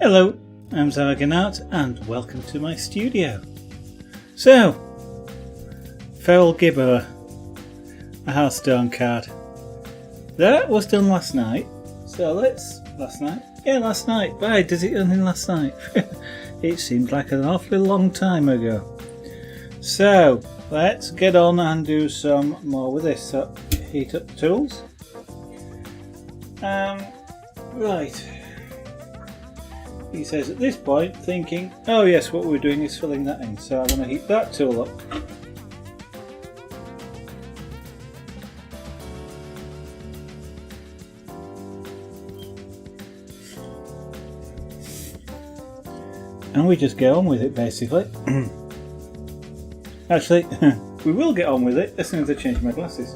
Hello, I'm Zargonaut and welcome to my studio. So, Feral Gibberer, a Hearthstone card. That was done last night, so last night. Why did it end last night? It seemed like an awfully long time ago. So, let's get on and do some more with this. So, heat up the tools. Right. He says at this point, thinking, oh yes, what we're doing is filling that in, so I'm going to heat that tool up. And we just get on with it basically. Actually, we will get on with it as soon as I change my glasses.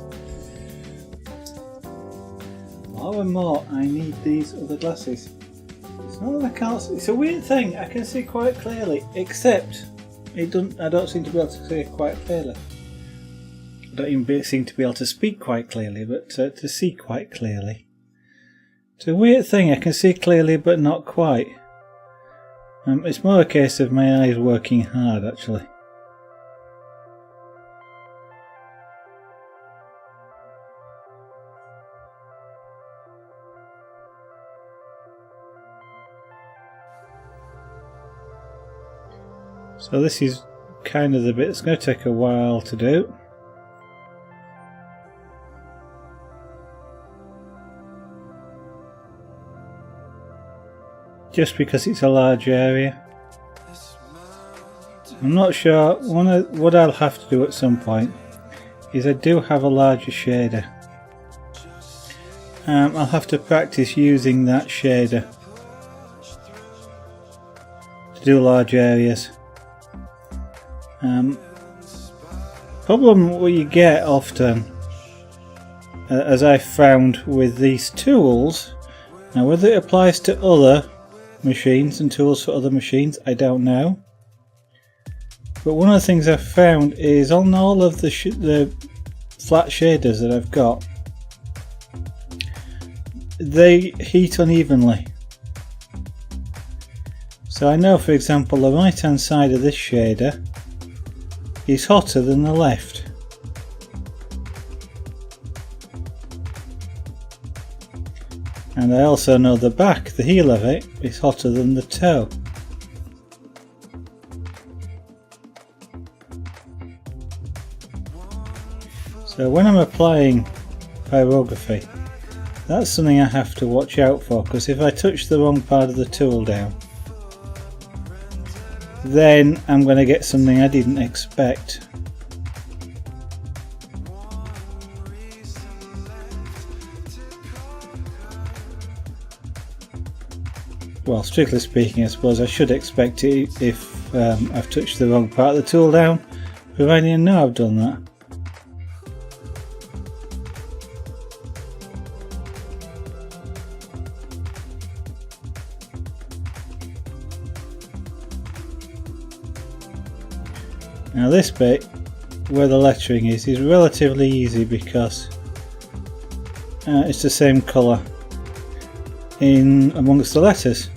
More and more I need these other glasses. It's not that I can't see. It's a weird thing, I can see quite clearly, except I don't seem to be able to see it quite clearly. I don't even seem to be able to speak quite clearly, but to see quite clearly. It's a weird thing, I can see clearly but not quite. It's more a case of my eyes working hard actually. So this is kind of the bit that's going to take a while to do. Just because it's a large area. I'm not sure, what I'll have to do at some point is I do have a larger shader. I'll have to practice using that shader to do large areas. Problem what you get often, as I found with these tools, now whether it applies to other machines and tools for other machines, I don't know. But one of the things I've found is on all of the flat shaders that I've got, they heat unevenly. So I know, for example, the right hand side of this shader is hotter than the left. And I also know the back, the heel of it, is hotter than the toe. So when I'm applying pyrography, that's something I have to watch out for, because if I touch the wrong part of the tool down, then I'm going to get something I didn't expect. Well, strictly speaking, I suppose I should expect it if I've touched the wrong part of the tool down, providing I know I've done that. Now this bit, where the lettering is relatively easy because it's the same colour in amongst the letters.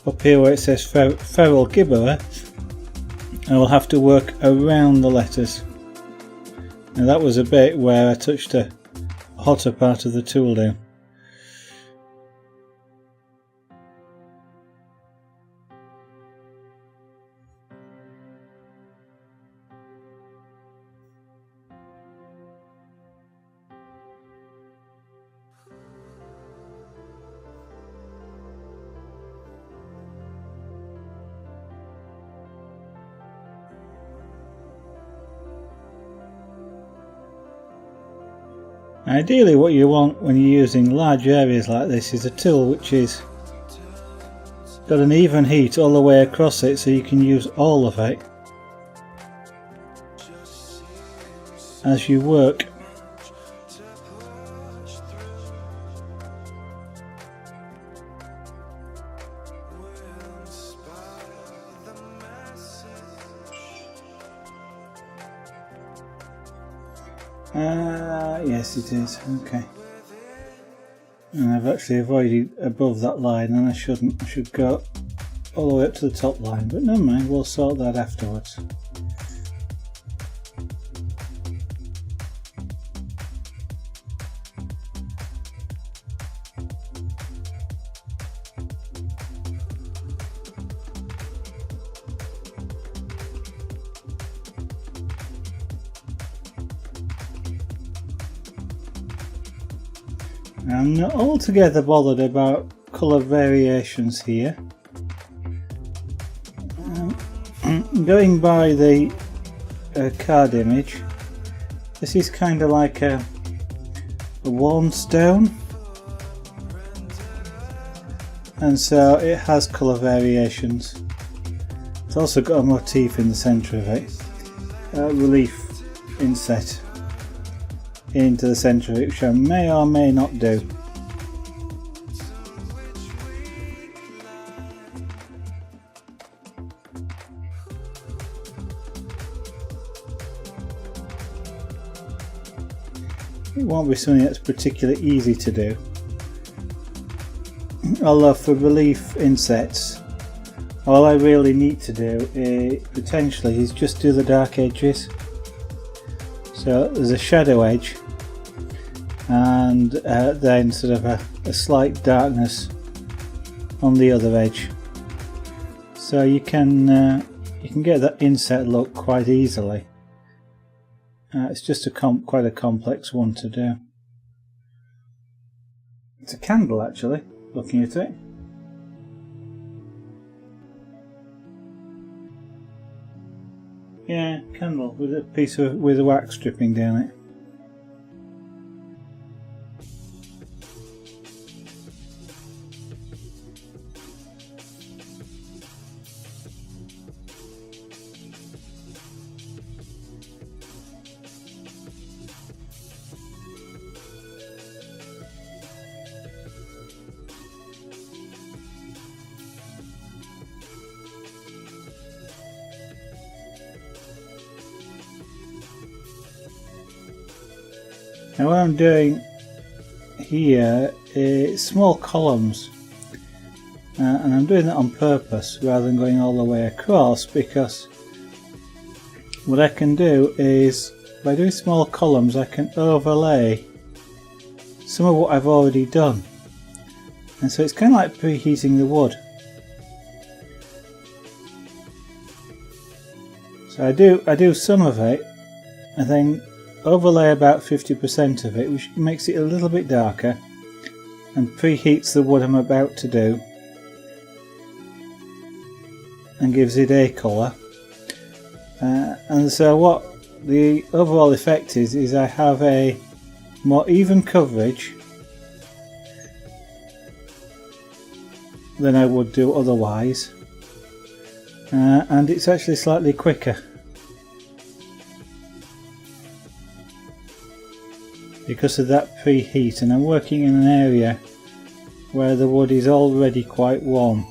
Up here where it says Feral Gibberer, I will have to work around the letters. Now that was a bit where I touched a hotter part of the tool down. Ideally what you want when you're using large areas like this is a tool which is got an even heat all the way across it, so you can use all of it as you work. Yes it is, okay. And I've actually avoided above that line, and I shouldn't. I should go all the way up to the top line, but never mind, we'll sort that afterwards. I'm not altogether bothered about colour variations here. Going by the card image, this is kind of like a worn stone, and so it has colour variations. It's also got a motif in the centre of it, a relief inset into the centre of it, which I may or may not do. It won't be something that's particularly easy to do, although for relief insets all I really need to do potentially is just do the dark edges. So there's a shadow edge and then sort of a slight darkness on the other edge, so you can get that inset look quite easily. It's just quite a complex one to do. It's a candle actually, looking at it. Yeah, candle with a piece of wax dripping down it. Now what I'm doing here is small columns, and I'm doing that on purpose rather than going all the way across, because what I can do is by doing small columns I can overlay some of what I've already done, and so it's kind of like preheating the wood. So I do some of it and then overlay about 50% of it, which makes it a little bit darker and preheats the wood I'm about to do and gives it a colour. And so what the overall effect is I have a more even coverage than I would do otherwise, and it's actually slightly quicker because of that preheat, and I'm working in an area where the wood is already quite warm.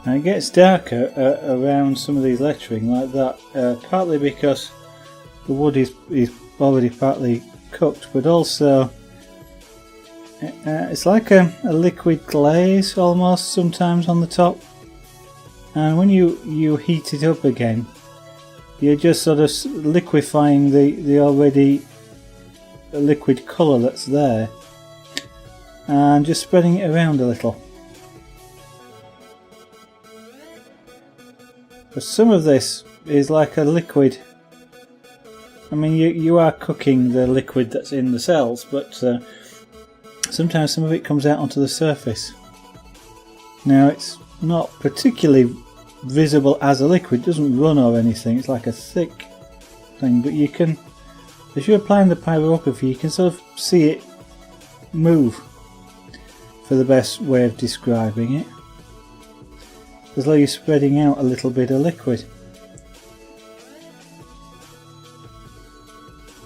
Now it gets darker around some of these lettering like that, partly because the wood is already partly cooked, but also it's like a liquid glaze almost sometimes on the top, and when you heat it up again you're just sort of liquefying the already liquid colour that's there and just spreading it around a little. But some of this is like a liquid. I mean, you are cooking the liquid that's in the cells, but sometimes some of it comes out onto the surface. Now it's not particularly visible as a liquid, it doesn't run or anything, it's like a thick thing, but you can, as you're applying the pyrography, you can sort of see it move, for the best way of describing it. As though you're spreading out a little bit of liquid.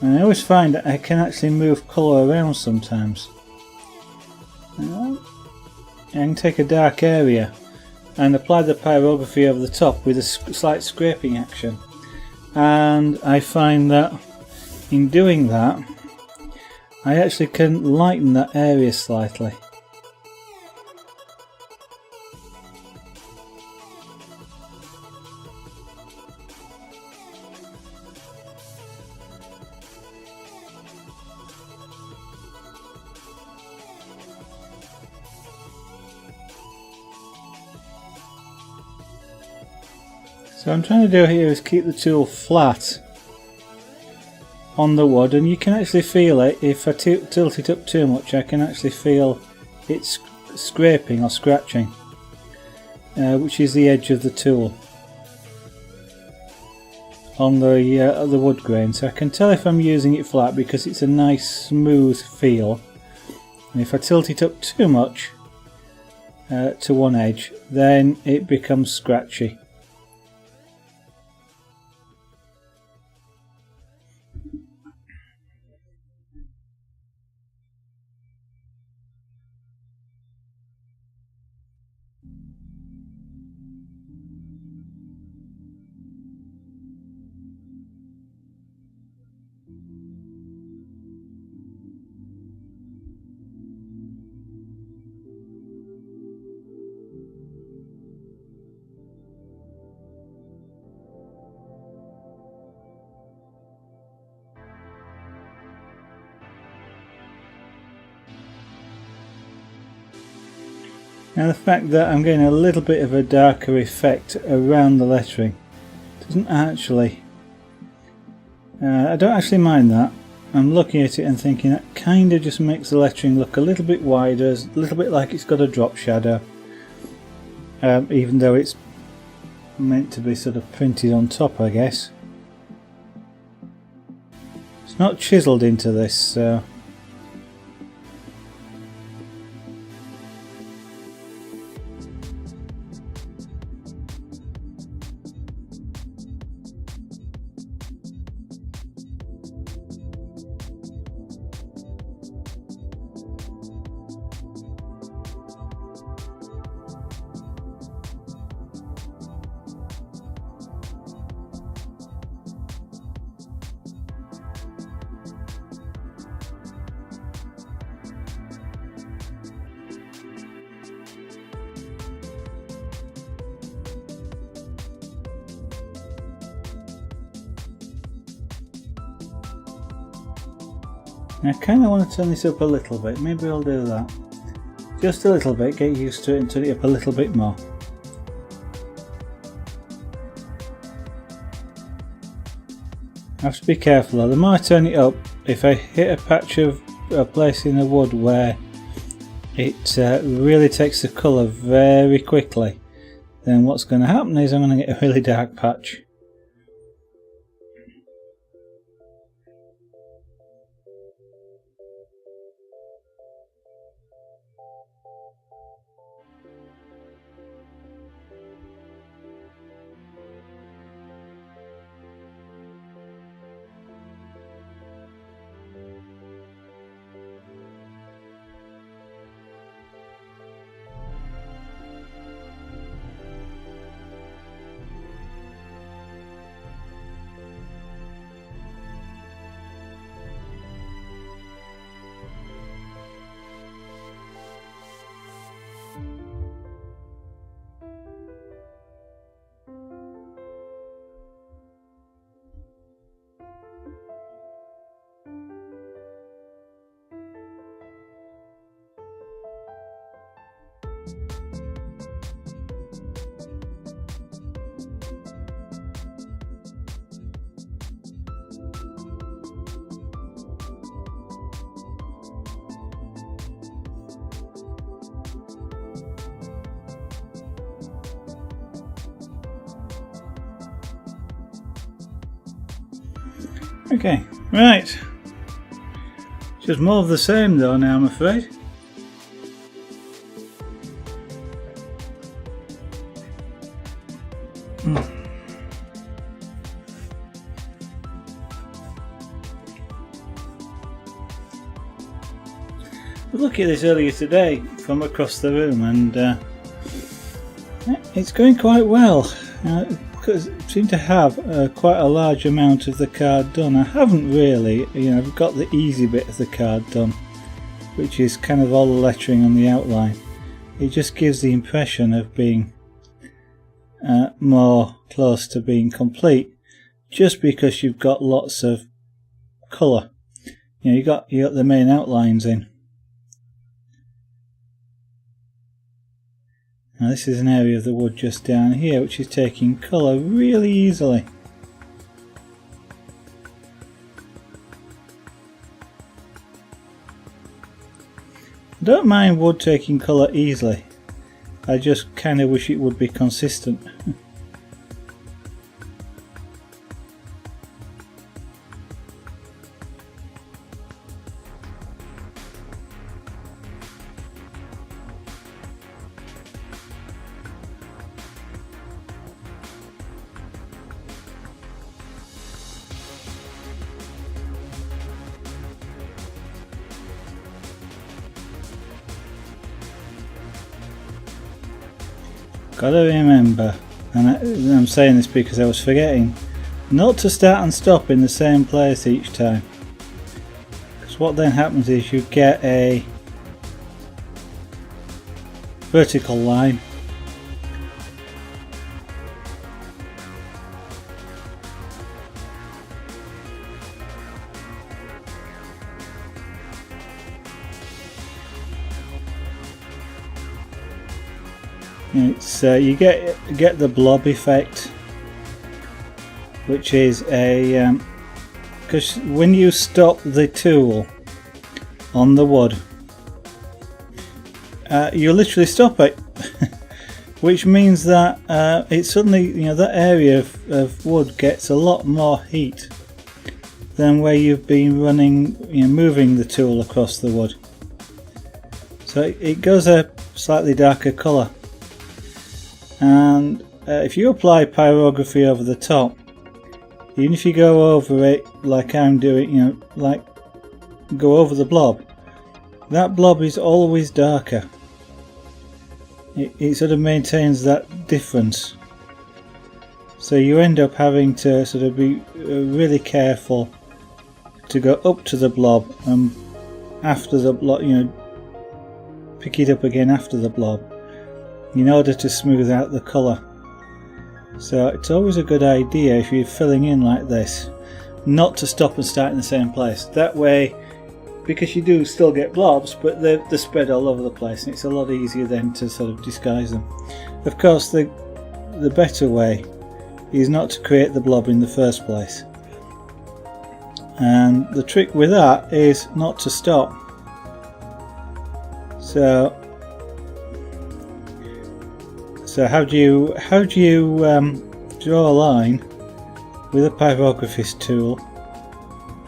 And I always find that I can actually move colour around sometimes. I can take a dark area and apply the pyrography over the top with a slight scraping action, and I find that in doing that I actually can lighten that area slightly. So what I'm trying to do here is keep the tool flat on the wood, and you can actually feel it. If I tilt it up too much, I can actually feel it scraping or scratching, which is the edge of the tool on the wood grain. So I can tell if I'm using it flat because it's a nice smooth feel, and if I tilt it up too much to one edge, then it becomes scratchy. Now the fact that I'm getting a little bit of a darker effect around the lettering doesn't actually, I don't actually mind that. I'm looking at it and thinking that kind of just makes the lettering look a little bit wider, a little bit like it's got a drop shadow, even though it's meant to be sort of printed on top, I guess. It's not chiseled into this, so I kind of want to turn this up a little bit. Maybe I'll do that. Just a little bit, get used to it and turn it up a little bit more. I have to be careful though. The more I turn it up, if I hit a patch of a place in the wood where it really takes the colour very quickly, then what's going to happen is I'm going to get a really dark patch. Okay, right. Just more of the same though now, I'm afraid. was looking at this earlier today from across the room, and it's going quite well. Because I seem to have quite a large amount of the card done. I haven't really, I've got the easy bit of the card done, which is kind of all the lettering on the outline. It just gives the impression of being more close to being complete, just because you've got lots of colour. You got the main outlines in. Now this is an area of the wood just down here which is taking colour really easily. I don't mind wood taking colour easily, I just kind of wish it would be consistent. Gotta remember, and I'm saying this because I was forgetting, not to start and stop in the same place each time. Because what then happens is you get a vertical line. It's you get the blob effect, which is a because when you stop the tool on the wood, you literally stop it, which means that it suddenly that area of wood gets a lot more heat than where you've been running, moving the tool across the wood. So it goes a slightly darker colour. And if you apply pyrography over the top, even if you go over it like I'm doing, like go over the blob, that blob is always darker. It sort of maintains that difference. So you end up having to sort of be really careful to go up to the blob and after the blob, pick it up again after the blob, in order to smooth out the colour. So it's always a good idea, if you're filling in like this, not to stop and start in the same place. That way, because you do still get blobs, but they're spread all over the place, and it's a lot easier then to sort of disguise them. Of course, the better way is not to create the blob in the first place. And the trick with that is not to stop. So how do you draw a line with a pyrographist tool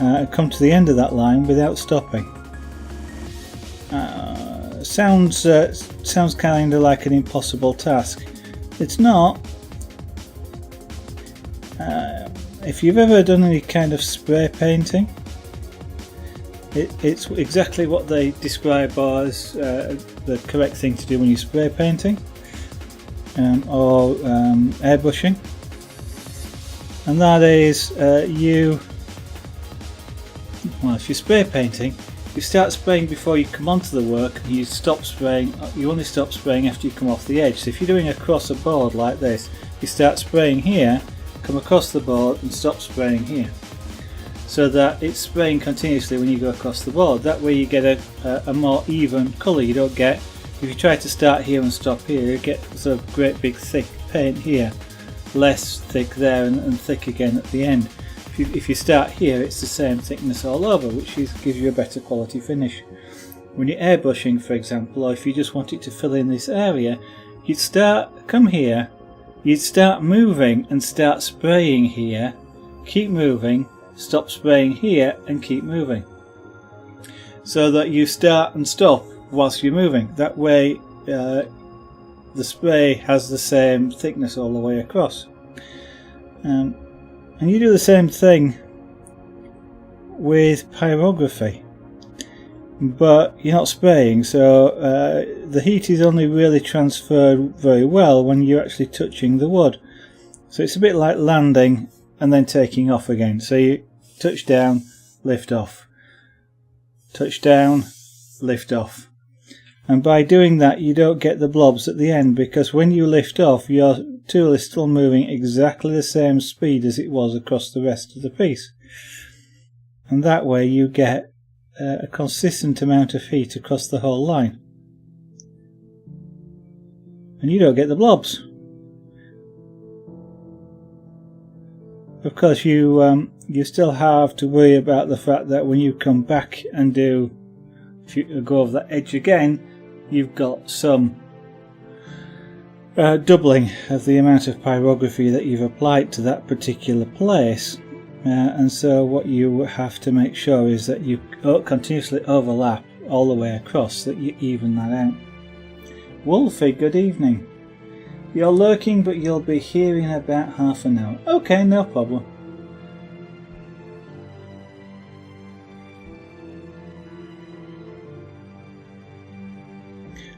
and come to the end of that line without stopping? Sounds kind of like an impossible task. It's not. If you've ever done any kind of spray painting, it's exactly what they describe as the correct thing to do when you're spray painting. Or airbrushing, and that is if you're spray painting, you start spraying before you come onto the work, and you stop spraying. You only stop spraying after you come off the edge. So if you're doing across a board like this, you start spraying here, come across the board, and stop spraying here, so that it's spraying continuously when you go across the board. That way you get a more even colour. You don't get, if you try to start here and stop here, you get sort of great big thick paint here, less thick there, and thick again at the end. If you start here, it's the same thickness all over, which gives you a better quality finish. When you're airbrushing, for example, or if you just want it to fill in this area, you'd come here, you'd start moving and start spraying here, keep moving, stop spraying here, and keep moving. So that you start and stop whilst you're moving. That way the spray has the same thickness all the way across. And you do the same thing with pyrography. but you're not spraying, so the heat is only really transferred very well when you're actually touching the wood. So it's a bit like landing and then taking off again. So you touch down, lift off, touch down, lift off. And by doing that you don't get the blobs at the end, because when you lift off your tool is still moving exactly the same speed as it was across the rest of the piece. And that way you get a consistent amount of heat across the whole line. And you don't get the blobs. Of course you still have to worry about the fact that when you come back and if you go over that edge again, you've got some doubling of the amount of pyrography that you've applied to that particular place. And so what you have to make sure is that you continuously overlap all the way across, so that you even that out. Wolfie, good evening. You're lurking, but you'll be here in about half an hour. Okay, no problem.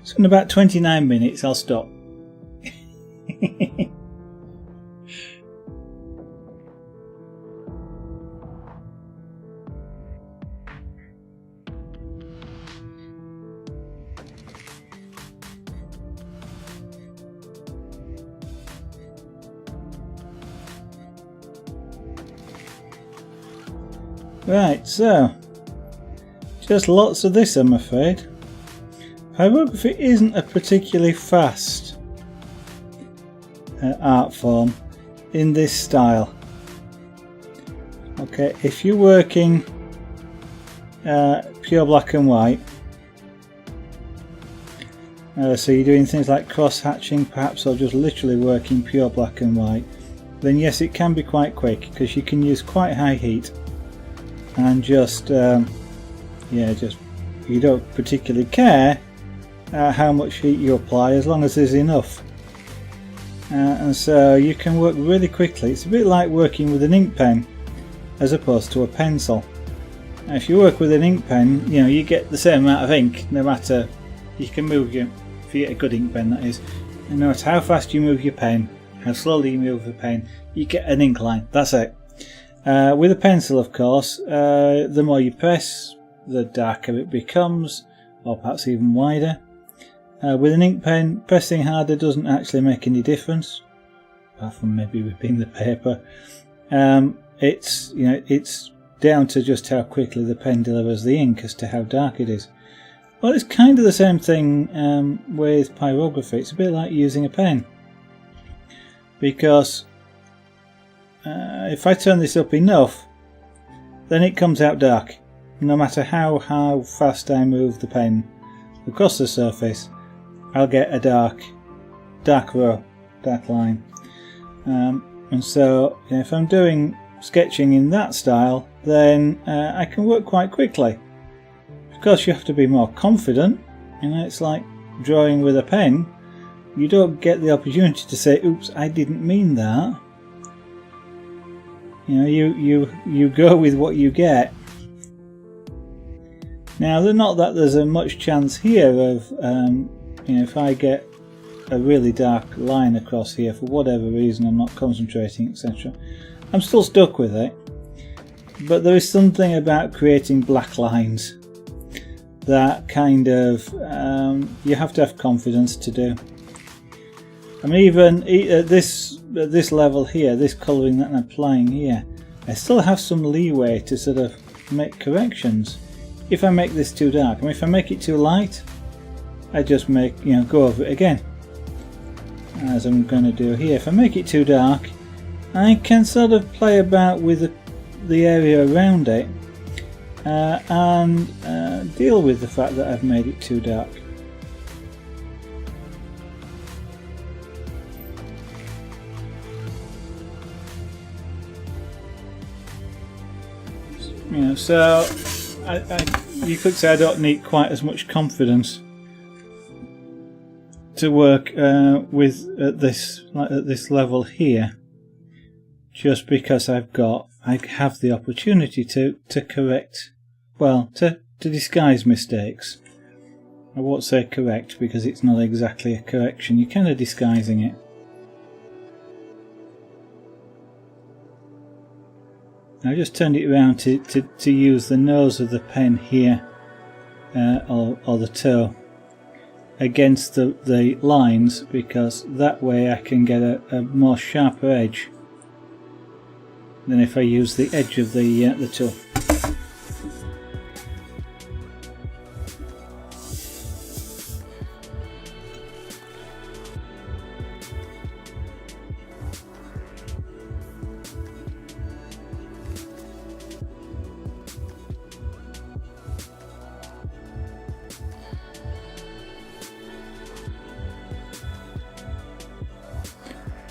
So in about 29 minutes I'll stop. Right, so just lots of this, I'm afraid. Pyrography isn't a particularly fast art form in this style. Okay, if you're working pure black and white, so you're doing things like cross hatching perhaps, or just literally working pure black and white, then yes, it can be quite quick, because you can use quite high heat and just you don't particularly care how much heat you apply, as long as there's enough, and so you can work really quickly. It's a bit like working with an ink pen as opposed to a pencil. Now, if you work with an ink pen, you get the same amount of ink, no matter, you can move if you get a good ink pen, that is, and no matter how fast you move your pen, how slowly you move the pen, you get an ink line, that's it. With a pencil, of course, the more you press, the darker it becomes, or perhaps even wider. With an ink pen, pressing harder doesn't actually make any difference, apart from maybe ripping the paper. It's down to just how quickly the pen delivers the ink as to how dark it is. Well, it's kind of the same thing with pyrography. It's a bit like using a pen, because if I turn this up enough, then it comes out dark. No matter how fast I move the pen across the surface, I'll get a dark row, dark line. And so if I'm doing sketching in that style, then I can work quite quickly. Of course, you have to be more confident. It's like drawing with a pen. You don't get the opportunity to say, "Oops, I didn't mean that." You go with what you get. Now, not that there's a much chance here of, if I get a really dark line across here for whatever reason, I'm not concentrating, etc., I'm still stuck with it. But there is something about creating black lines that kind of you have to have confidence to do. I mean, even at this level here, this colouring that I'm applying here, I still have some leeway to sort of make corrections. If I make this too dark, I mean, if I make it too light, I just go over it again, as I'm going to do here. If I make it too dark, I can sort of play about with the area around it and deal with the fact that I've made it too dark. So you could say I don't need quite as much confidence to work with at this level here, just because I have the opportunity to correct, well, to to disguise mistakes. I won't say correct because it's not exactly a correction, you're kind of disguising it. I just turned it around to use the nose of the pen here, or the toe, against the lines, because that way I can get a more sharper edge than if I use the edge of the tool.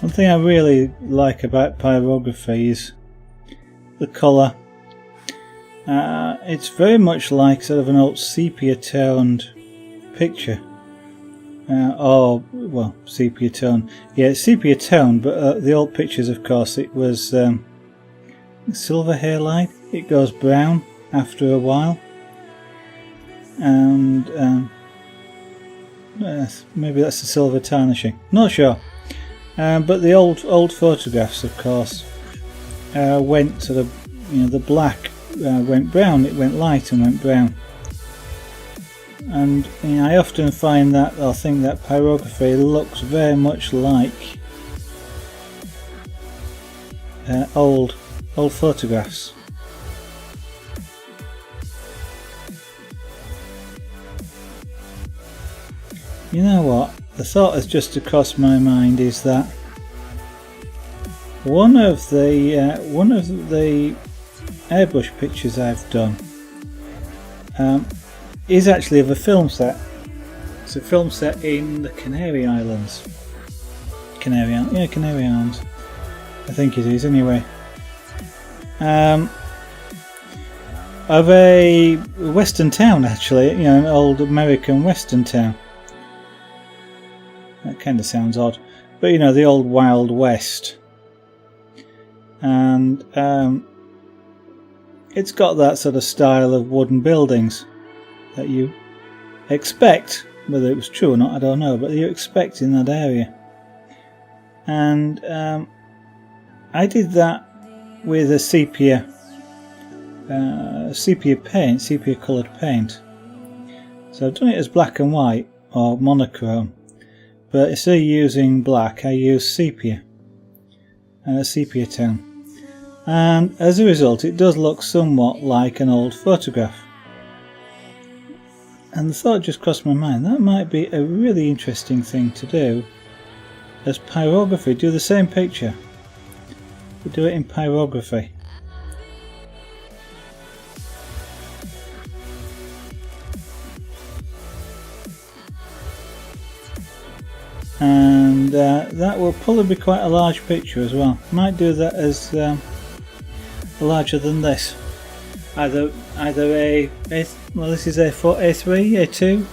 One thing I really like about pyrography is the colour. It's very much like sort of an old sepia toned picture. Or, well, sepia tone. Yeah, it's sepia tone, but the old pictures, of course, it was silver hairline. It goes brown after a while. And maybe that's the silver tarnishing. Not sure. But the old photographs, of course, went sort of, the black went brown, it went light and went brown. And I often find that, or think that pyrography looks very much like old photographs. You know what? The thought has just crossed my mind is that one of the airbrush pictures I've done is actually of a film set. It's a film set in the Canary Islands. Canary Islands. I think it is anyway. Of a western town, actually, an old American western town. That kind of sounds odd, but the old Wild West, and it's got that sort of style of wooden buildings that you expect, whether it was true or not I don't know, but you expect in that area. And I did that with a sepia coloured paint. So I've done it as black and white or monochrome. But instead of using black, I use sepia, sepia tone, and as a result it does look somewhat like an old photograph. And the thought just crossed my mind, that might be a really interesting thing to do as pyrography. Do the same picture, but do it in pyrography. And that will probably be quite a large picture as well. Might do that as larger than this. Either this is A4, A3, A2,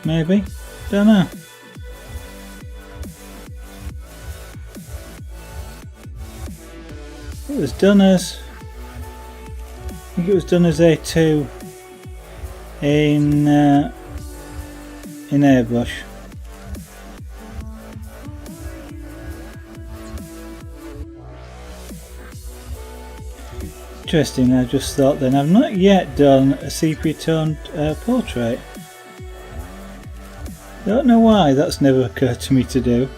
maybe. Don't know. It was done as, I think it was done as A2 in airbrush. Interesting, I just thought then, I've not yet done a sepia toned portrait. Don't know why that's never occurred to me to do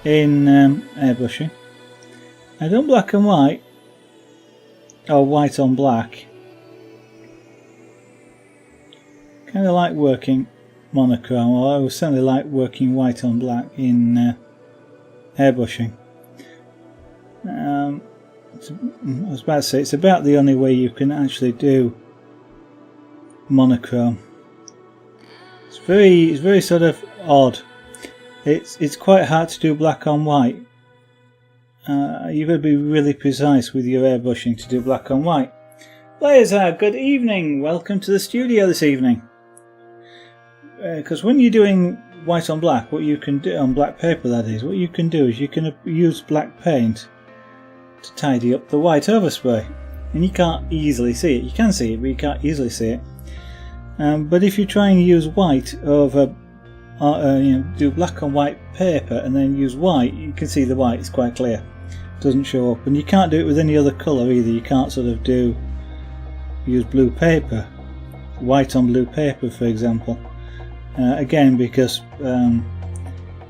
in airbrushing. I've done black and white, or white on black. Kind of like working monochrome, or I would certainly like working white on black in airbrushing. I was about to say, it's about the only way you can actually do monochrome. It's very sort of odd. It's quite hard to do black on white. You've got to be really precise with your airbrushing to do black on white. Players, good evening. Welcome to the studio this evening. Because when you're doing white on black, what you can do on black paper, that is, what you can do is you can use black paint to tidy up the white overspray. and you can't easily see it. You can see it, but you can't easily see it. But if you try and use white over, do black on white paper and then use white, you can see the white. It's quite clear. It doesn't show up, and you can't do it with any other colour either. You can't sort of use blue paper, white on blue paper, for example. Again, because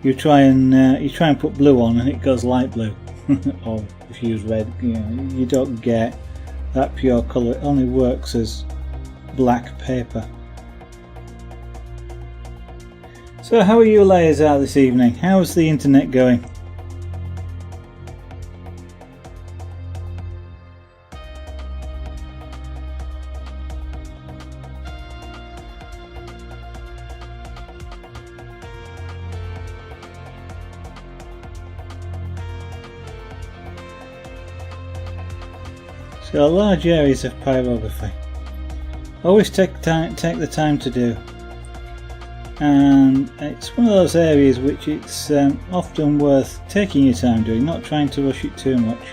you try and put blue on and it goes light blue, or if you use red, you don't get that pure colour. It only works as black paper. So how are your layers out this evening? How's the internet going? So large areas of pyrography. Always take the time to do, and it's one of those areas which it's often worth taking your time doing, not trying to rush it too much,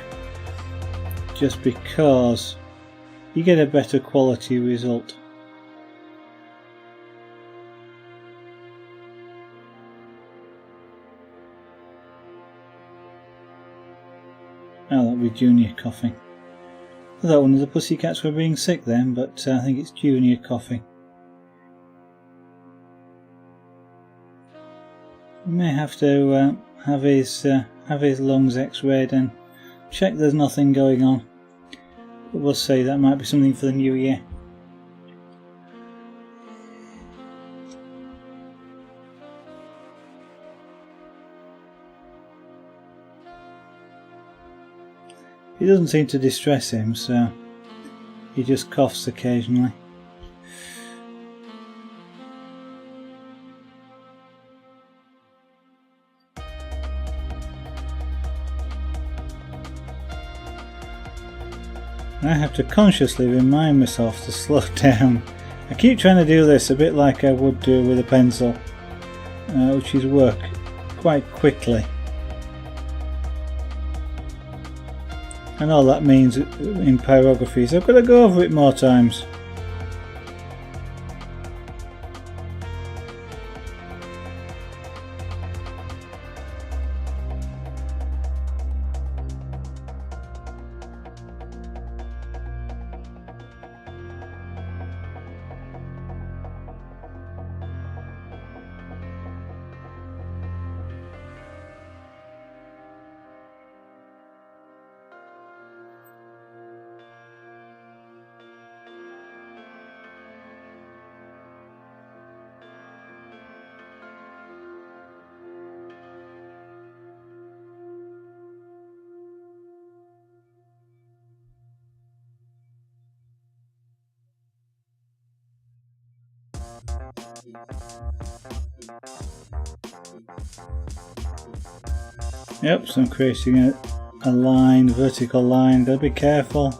just because you get a better quality result. Oh, that'll be Junior coughing. I thought one of the pussycats were being sick then, but I think it's Junior coughing. We may have to have his lungs x-rayed and check there's nothing going on. But we'll see, that might be something for the new year. It doesn't seem to distress him, so he just coughs occasionally. I have to consciously remind myself to slow down. I keep trying to do this a bit like I would do with a pencil, which is work quite quickly. And all that means in pyrography is I've got to go over it more times. Yep, so I'm creating a line, vertical line, gotta be careful.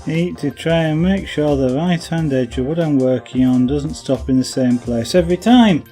Need to try and make sure the right hand edge of what I'm working on doesn't stop in the same place every time.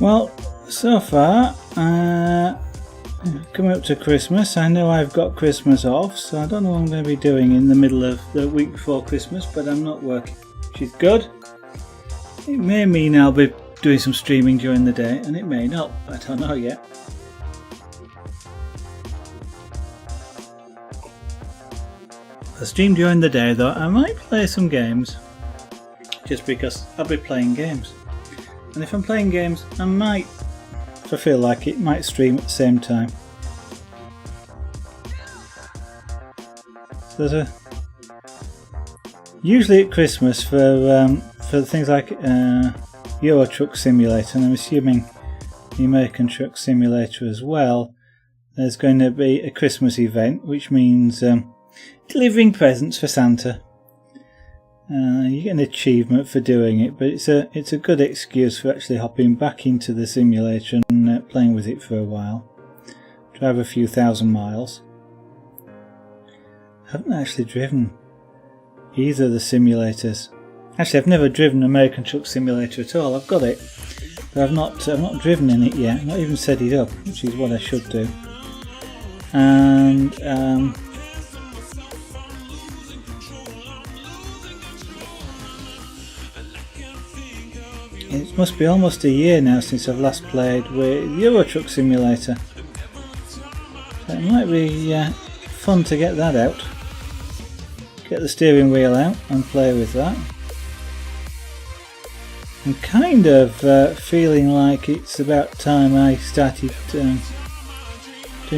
Well, so far, coming up to Christmas. I know I've got Christmas off, so I don't know what I'm going to be doing in the middle of the week before Christmas, but I'm not working, which is good. It may mean I'll be doing some streaming during the day, and it may not. I don't know yet. If I stream during the day though, I might play some games, just because I'll be playing games. And if I'm playing games, I might, if I feel like it, might stream at the same time. So there's usually at Christmas for things like Euro Truck Simulator, and I'm assuming the American Truck Simulator as well, there's going to be a Christmas event, which means delivering presents for Santa. You get an achievement for doing it, but it's a good excuse for actually hopping back into the simulator and playing with it for a while. Drive a few thousand miles. I haven't actually driven either of the simulators. Actually, I've never driven American Truck Simulator at all. I've got it, but I've not driven in it yet. I've not even set it up, which is what I should do. And it must be almost a year now since I've last played with Euro Truck Simulator. So it might be fun to get that out. Get the steering wheel out and play with that. I'm kind of feeling like it's about time I started doing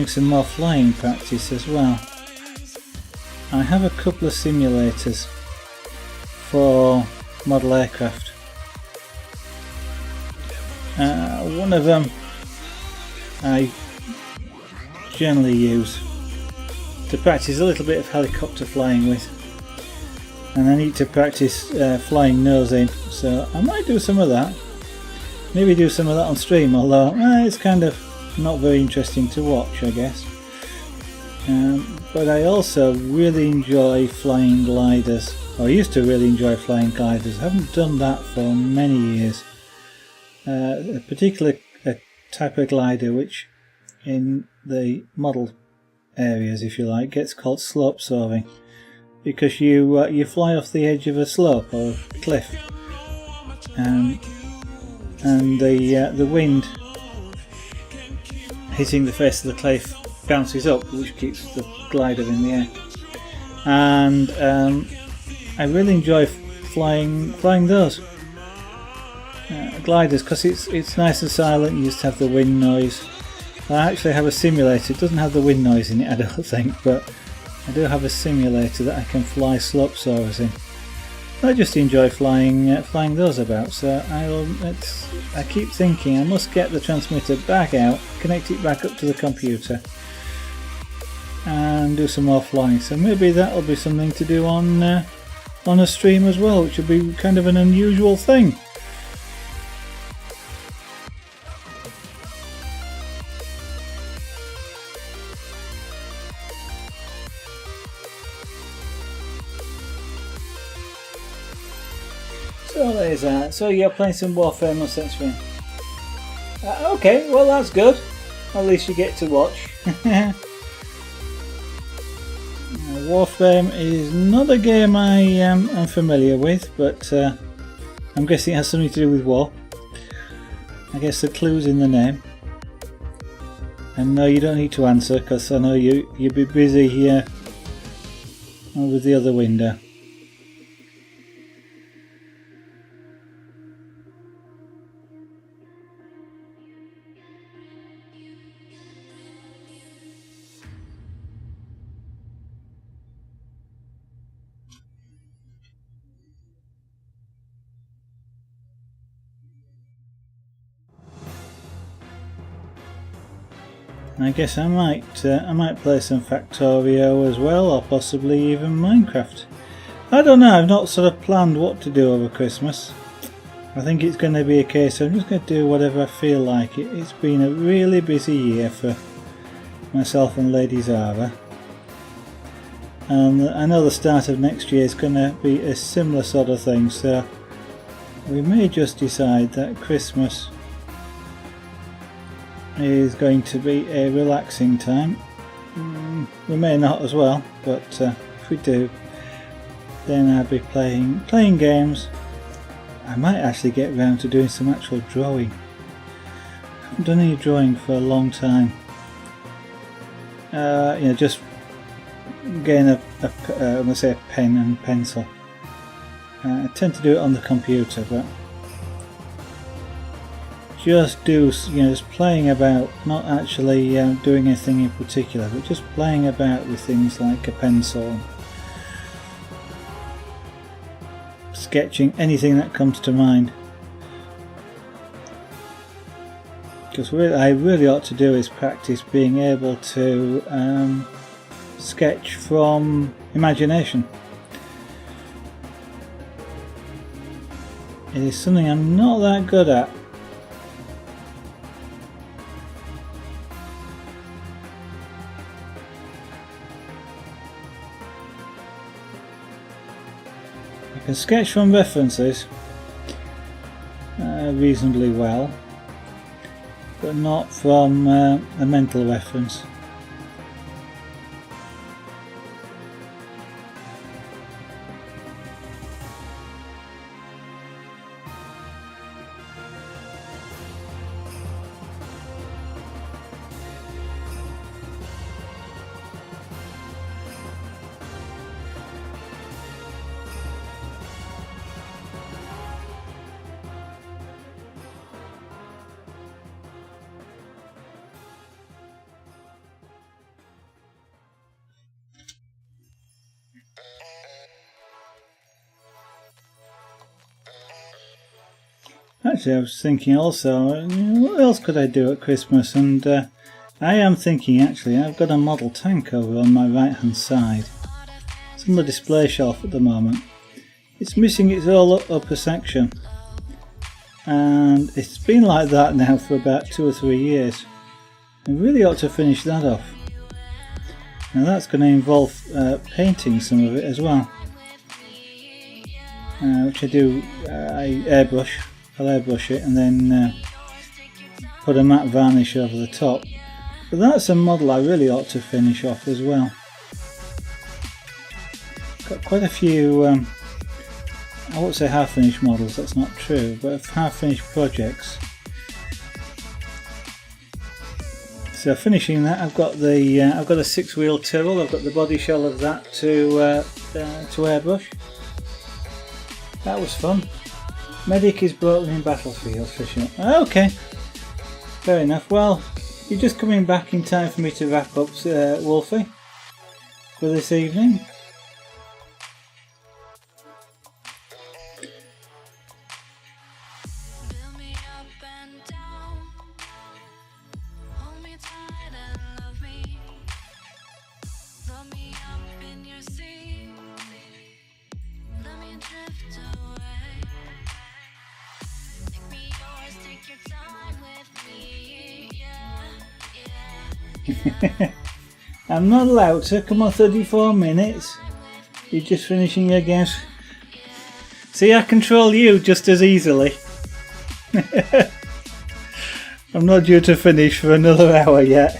some more flying practice as well. I have a couple of simulators for model aircraft. One of them I generally use to practice a little bit of helicopter flying with, and I need to practice flying nose in, so I might do some of that. Maybe do some of that on stream, although it's kind of not very interesting to watch, I guess. But I also really enjoy flying gliders, or I used to really enjoy flying gliders. I haven't done that for many years. A particular type of glider which in the model areas, if you like, gets called slope soaring, because you fly off the edge of a slope or a cliff, and the wind hitting the face of the cliff bounces up, which keeps the glider in the air. And I really enjoy flying those gliders, because it's nice and silent. You just have the wind noise. I actually have a simulator. It doesn't have the wind noise in it, I don't think, but I do have a simulator that I can fly slope soarers in. I just enjoy flying those about. So I keep thinking I must get the transmitter back out, connect it back up to the computer, and do some more flying. So maybe that'll be something to do on a stream as well, which will be kind of an unusual thing. So there's that. So you're playing some Warframe on set stream. Okay, well that's good. At least you get to watch. Warframe is not a game I am familiar with, but I'm guessing it has something to do with war. I guess the clue's in the name. And no, you don't need to answer, because I know you'll be busy here over the other window. I guess I might play some Factorio as well, or possibly even Minecraft. I don't know, I've not sort of planned what to do over Christmas. I think it's going to be a case of I'm just going to do whatever I feel like. It's been a really busy year for myself and Lady Zara. And I know the start of next year is going to be a similar sort of thing, so we may just decide that Christmas is going to be a relaxing time. We may not as well, but if we do, then I'll be playing games. I might actually get around to doing some actual drawing. I haven't done any drawing for a long time. Just getting a pen and pencil. I tend to do it on the computer, but just playing about, not actually doing anything in particular, but just playing about with things like a pencil, sketching anything that comes to mind. Because what I really ought to do is practice being able to sketch from imagination. It is something I'm not that good at. I can sketch from references reasonably well, but not from a mental reference. Actually, I was thinking also, what else could I do at Christmas? And I am thinking, actually, I've got a model tank over on my right hand side. It's on the display shelf at the moment. It's missing its whole upper section, and it's been like that now for about 2 or 3 years. I really ought to finish that off. Now that's going to involve painting some of it as well, which I do. I'll airbrush it and then put a matte varnish over the top. But that's a model I really ought to finish off as well. Got quite a few, I won't say half-finished models, that's not true, but half-finished projects. So finishing that, I've got a 6-wheel Tyrrell. I've got the body shell of that to airbrush. That was fun. Medic is broken in battlefield for sure. Okay, fair enough. Well, you're just coming back in time for me to wrap up, Wolfie, for this evening. I'm not allowed to. Come on, 34 minutes. You're just finishing your games. See, I control you just as easily. I'm not due to finish for another hour yet.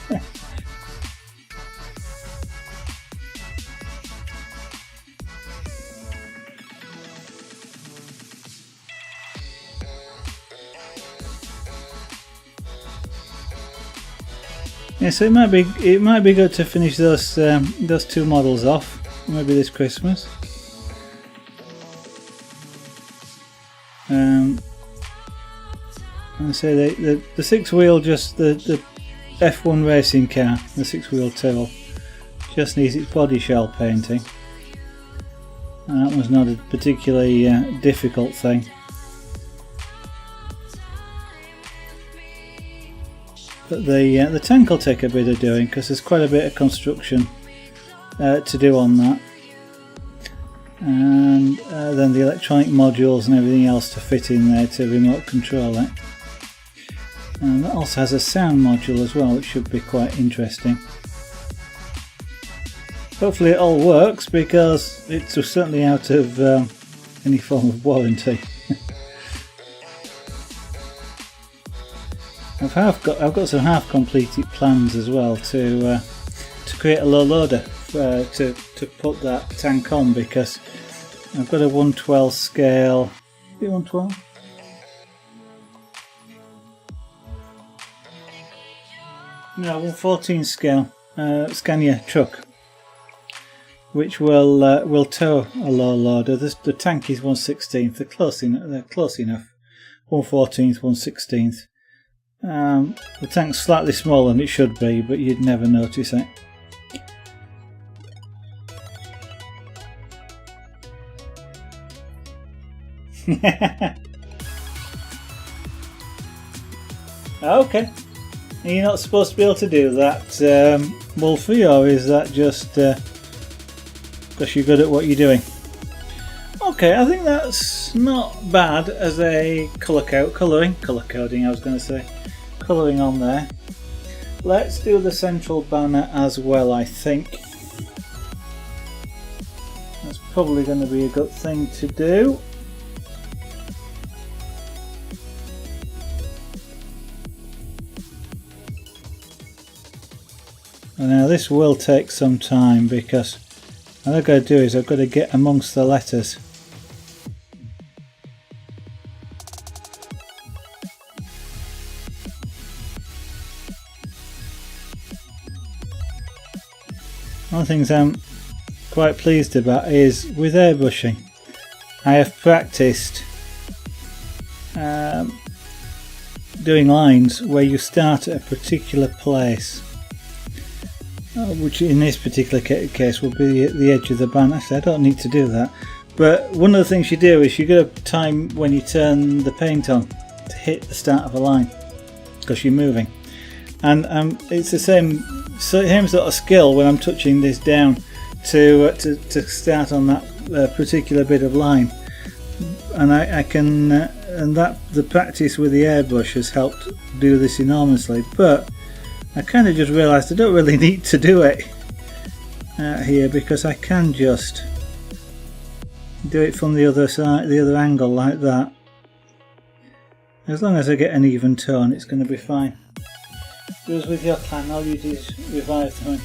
Yeah, so it might be good to finish those 2 models off, maybe this Christmas. I say the 6-wheel, just the F1 racing car, the 6-wheel Tyrrell, just needs its body shell painting. That was not a particularly difficult thing. But the tank will take a bit of doing, because there's quite a bit of construction to do on that, and then the electronic modules and everything else to fit in there to remote control it. And that also has a sound module as well, which should be quite interesting. Hopefully it all works, because it's certainly out of any form of warranty. I've got some half completed plans as well to create a low loader to put that tank on, because I've got a 112 scale. Is it 112? No, 114 scale Scania truck, which will tow a low loader. The tank is 1/16. They're close enough. 1/14th, 1/16th. The tank's slightly smaller than it should be, but you'd never notice it. Okay. You're not supposed to be able to do that, Wolfie, or is that just because you're good at what you're doing? Okay, I think that's not bad as a colouring on there. Let's do the central banner as well, I think. That's probably going to be a good thing to do. Now this will take some time, because what I've got to do is I've got to get amongst the letters. One of the things I'm quite pleased about is with airbrushing, I have practiced doing lines where you start at a particular place, which in this particular case will be at the edge of the banner. Actually, I don't need to do that, but one of the things you do is you get a time when you turn the paint on to hit the start of a line, because you're moving, and it's the same sort of skill when I'm touching this down to start on that particular bit of line, and I can and that the practice with the airbrush has helped do this enormously. But I kind of just realised I don't really need to do it here, because I can just do it from the other side, the other angle, like that. As long as I get an even tone, it's going to be fine. Goes with your plan. All you do is revive the thing.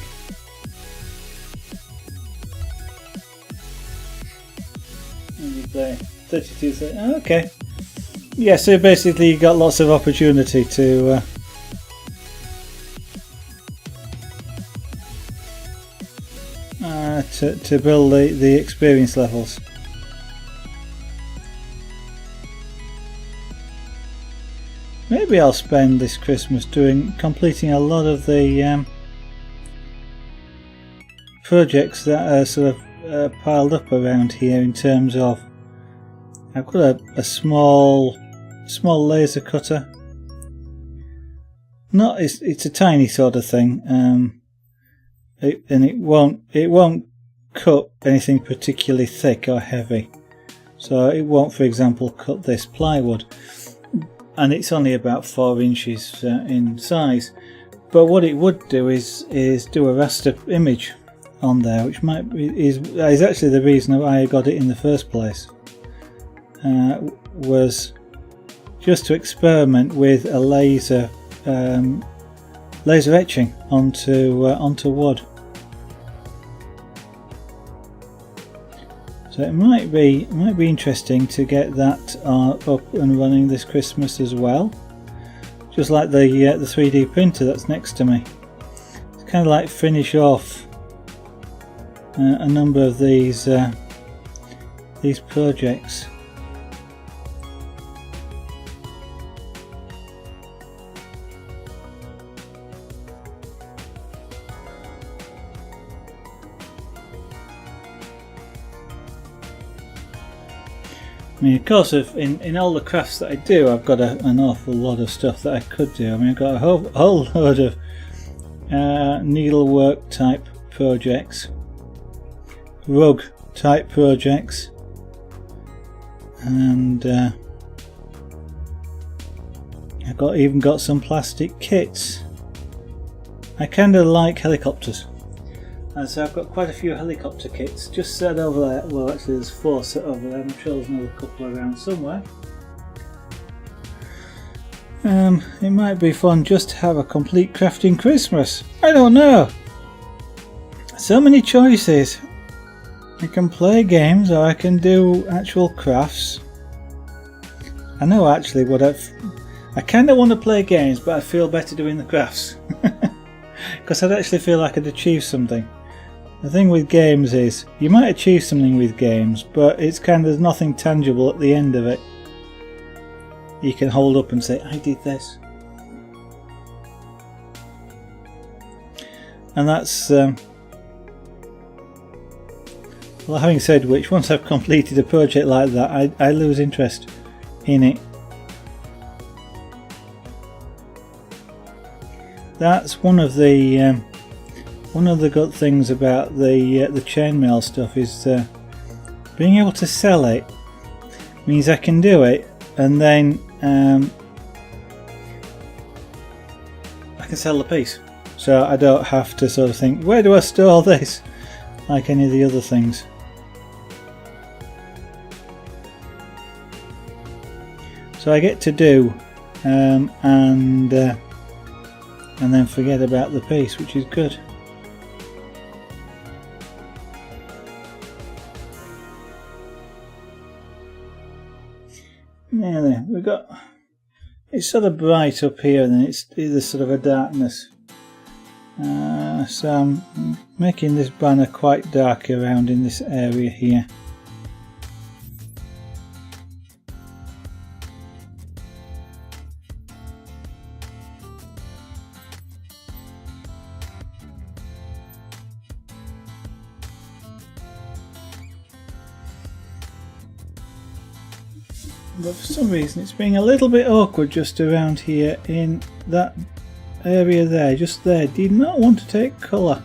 And you play 32. Okay. Yeah, so basically you got lots of opportunity to build the experience levels. Maybe I'll spend this Christmas completing a lot of the projects that are sort of piled up around here. In terms of, I've got a small laser cutter. It's a tiny sort of thing, and it won't cut anything particularly thick or heavy. So it won't, for example, cut this plywood. And it's only about 4 inches in size, but what it would do is do a raster image on there, which is actually the reason why I got it in the first place. Was just to experiment with a laser etching onto wood. So it might be interesting to get that up and running this Christmas as well. Just like the 3D printer that's next to me. It's kind of like finish off a number of these projects. I mean, of course, in all the crafts that I do, I've got an awful lot of stuff that I could do. I mean, I've got a whole load of needlework type projects, rug type projects, and I've even got some plastic kits. I kind of like helicopters. And so I've got quite a few helicopter kits just set over there. Well, actually there's 4 set over there. I'm sure there's another couple around somewhere. it might be fun just to have a complete crafting Christmas. I don't know. So many choices. I can play games or I can do actual crafts. I know actually what I kind of want to play games, but I feel better doing the crafts. Because I'd actually feel like I'd achieve something. The thing with games is, you might achieve something with games, but it's kind of, there's nothing tangible at the end of it. You can hold up and say, I did this. And that's, well, having said which, once I've completed a project like that, I lose interest in it. That's one of the good things about the chainmail stuff is being able to sell it means I can do it and then I can sell the piece, so I don't have to sort of think, where do I store this, like any of the other things. So I get to do and then forget about the piece, which is good. Now then, we've got, it's sort of bright up here and then there's sort of a darkness. So I'm making this banner quite dark around in this area here. But for some reason it's being a little bit awkward just around here in that area there, just there. Did not want to take colour.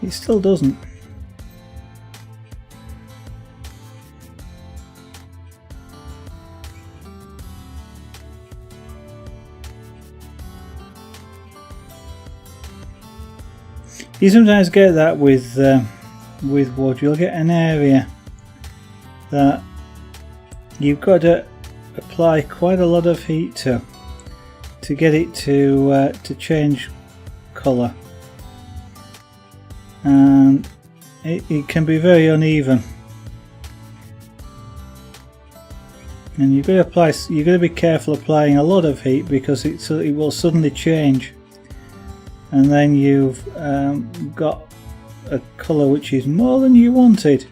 It still doesn't. You sometimes get that with wood. You'll get an area that you've got to apply quite a lot of heat to get it to change colour, and it can be very uneven. And you've got to apply. You've got to be careful applying a lot of heat because it will suddenly change. And then you've got a colour which is more than you wanted.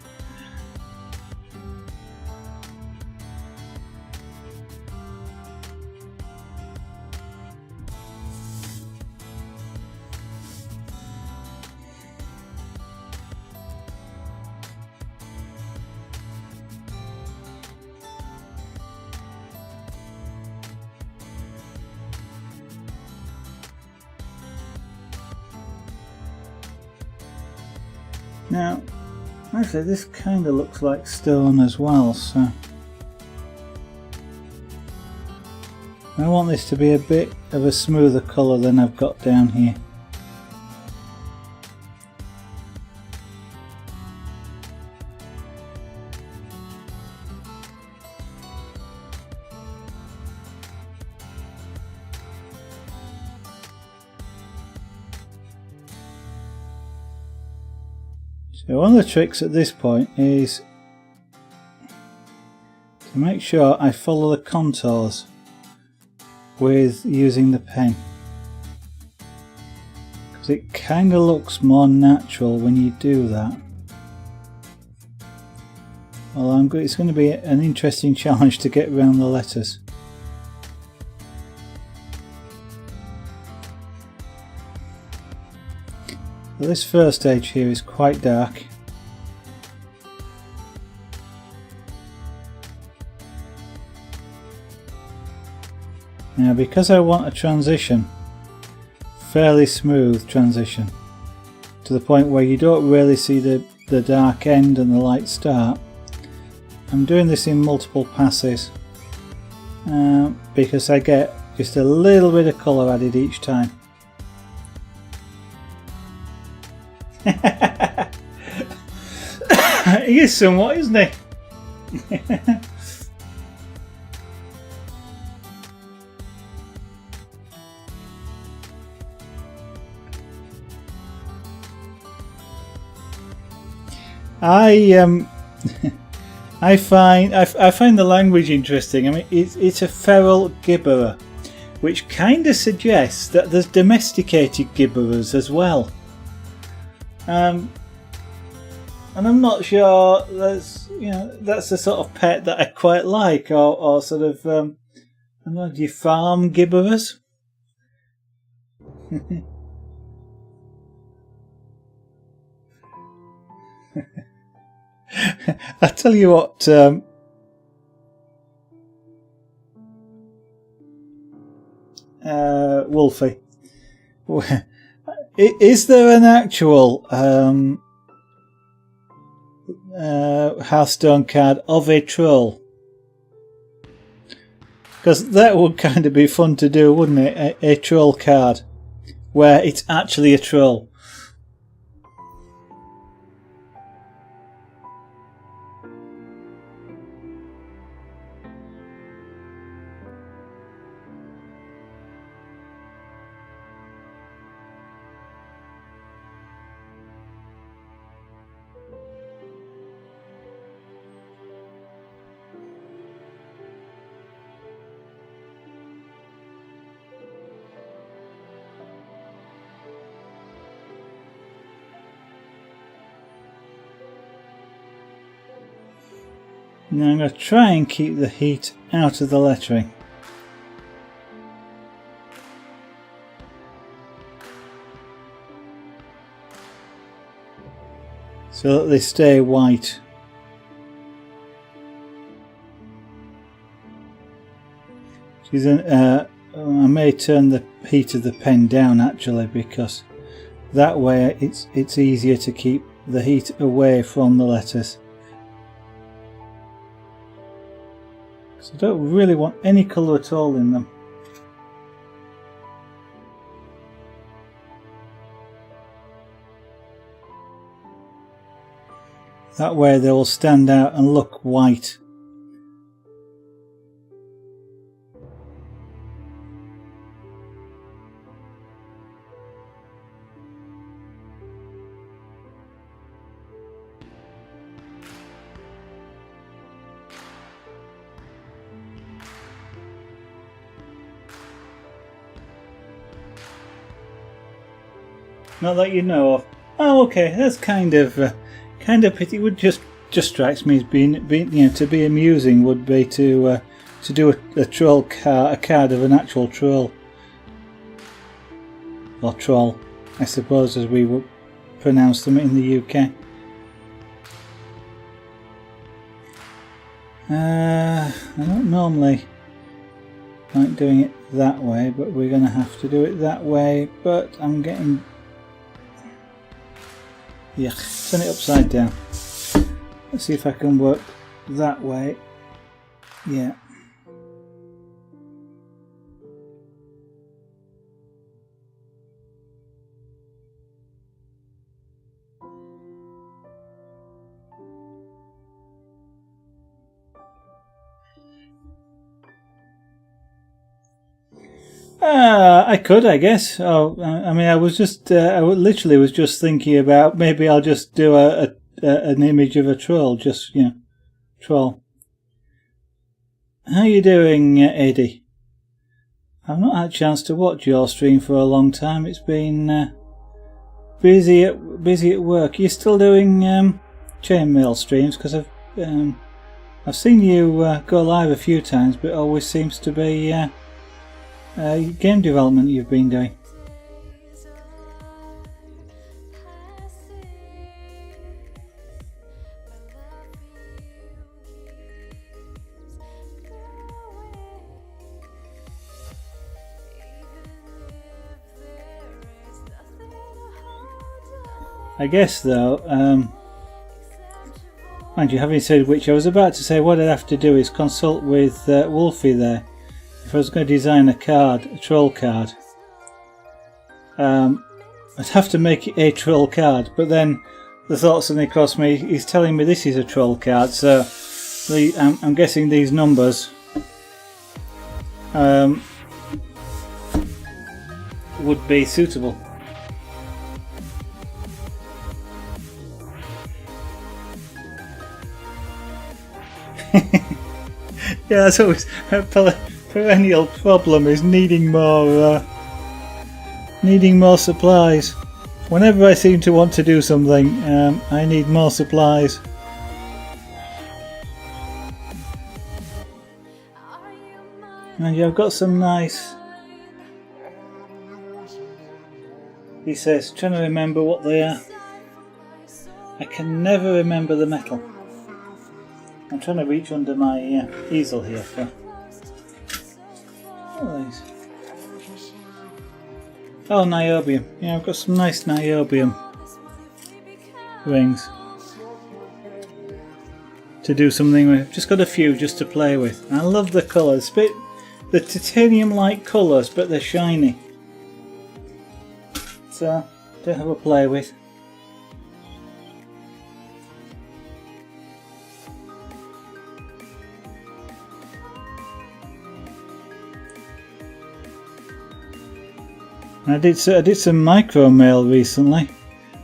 Now, actually this kind of looks like stone as well, so I want this to be a bit of a smoother colour than I've got down here. So one of the tricks at this point is to make sure I follow the contours with using the pen, because it kind of looks more natural when you do that. Well, it's going to be an interesting challenge to get around the letters. Well, this first stage here is quite dark. Now, because I want a transition, fairly smooth transition, to the point where you don't really see the dark end and the light start, I'm doing this in multiple passes because I get just a little bit of colour added each time. is somewhat, isn't he? I find the language interesting. I mean, it's a feral gibberer, which kind of suggests that there's domesticated gibberers as well. And I'm not sure that's the sort of pet that I quite like, or sort of I don't know, do you farm gibberers? I tell you what, Wolfie, is there an actual Hearthstone card of a troll? Because that would kind of be fun to do, wouldn't it? A troll card where it's actually a troll. Now I'm going to try and keep the heat out of the lettering. So that they stay white. I may turn the heat of the pen down actually, because that way it's easier to keep the heat away from the letters. So I don't really want any colour at all in them. That way they will stand out and look white. Not that you know of. Oh, okay, that's kind of pity. It would just strikes me as being to be amusing would be to do a troll card, a card of an actual troll or troll, I suppose, as we would pronounce them in the UK. I don't normally like doing it that way, but we're going to have to do it that way. But I'm getting. Yeah, turn it upside down. Let's see if I can work that way. Yeah. I could, I guess. Oh, I mean, I literally was just thinking about maybe I'll just do an image of a troll, just troll. How you doing, Eddie? I've not had a chance to watch your stream for a long time. It's been busy at work. Are you still doing chainmail streams? Because I've seen you go live a few times, but it always seems to be game development you've been doing. I guess though, mind you, having said which, I was about to say what I'd have to do is consult with Wolfie there. If I was going to design a troll card, I'd have to make it a troll card, but then the thought suddenly crossed me. He's telling me this is a troll card, so I'm guessing these numbers would be suitable. Yeah, that's always a perennial problem, is needing more supplies. Whenever I seem to want to do something, I need more supplies. And yeah, I've got some nice... He says, trying to remember what they are. I can never remember the metal. I'm trying to reach under my easel here for... What are these? Oh, niobium. Yeah, I've got some nice niobium rings to do something with. Just got a few just to play with. I love the colours. The titanium-like colours, but they're shiny. So, to have a play with. I did some micro mail recently.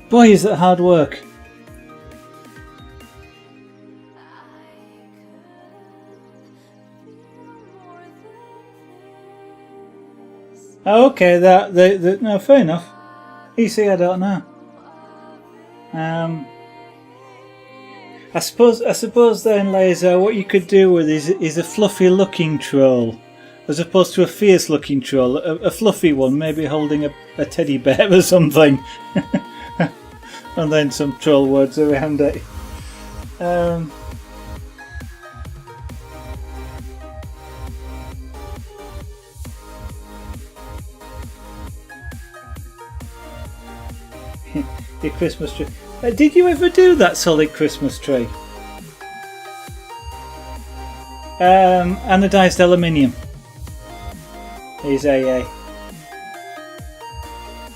Boy, is that hard work! Oh, okay, no, fair enough. EC, I don't know. I suppose then, Laser, what you could do with is a fluffy looking troll, as opposed to a fierce looking troll. A fluffy one, maybe holding a teddy bear or something. And then some troll words around it. Your Christmas tree. Did you ever do that solid Christmas tree? Anodized aluminium. Here's AA.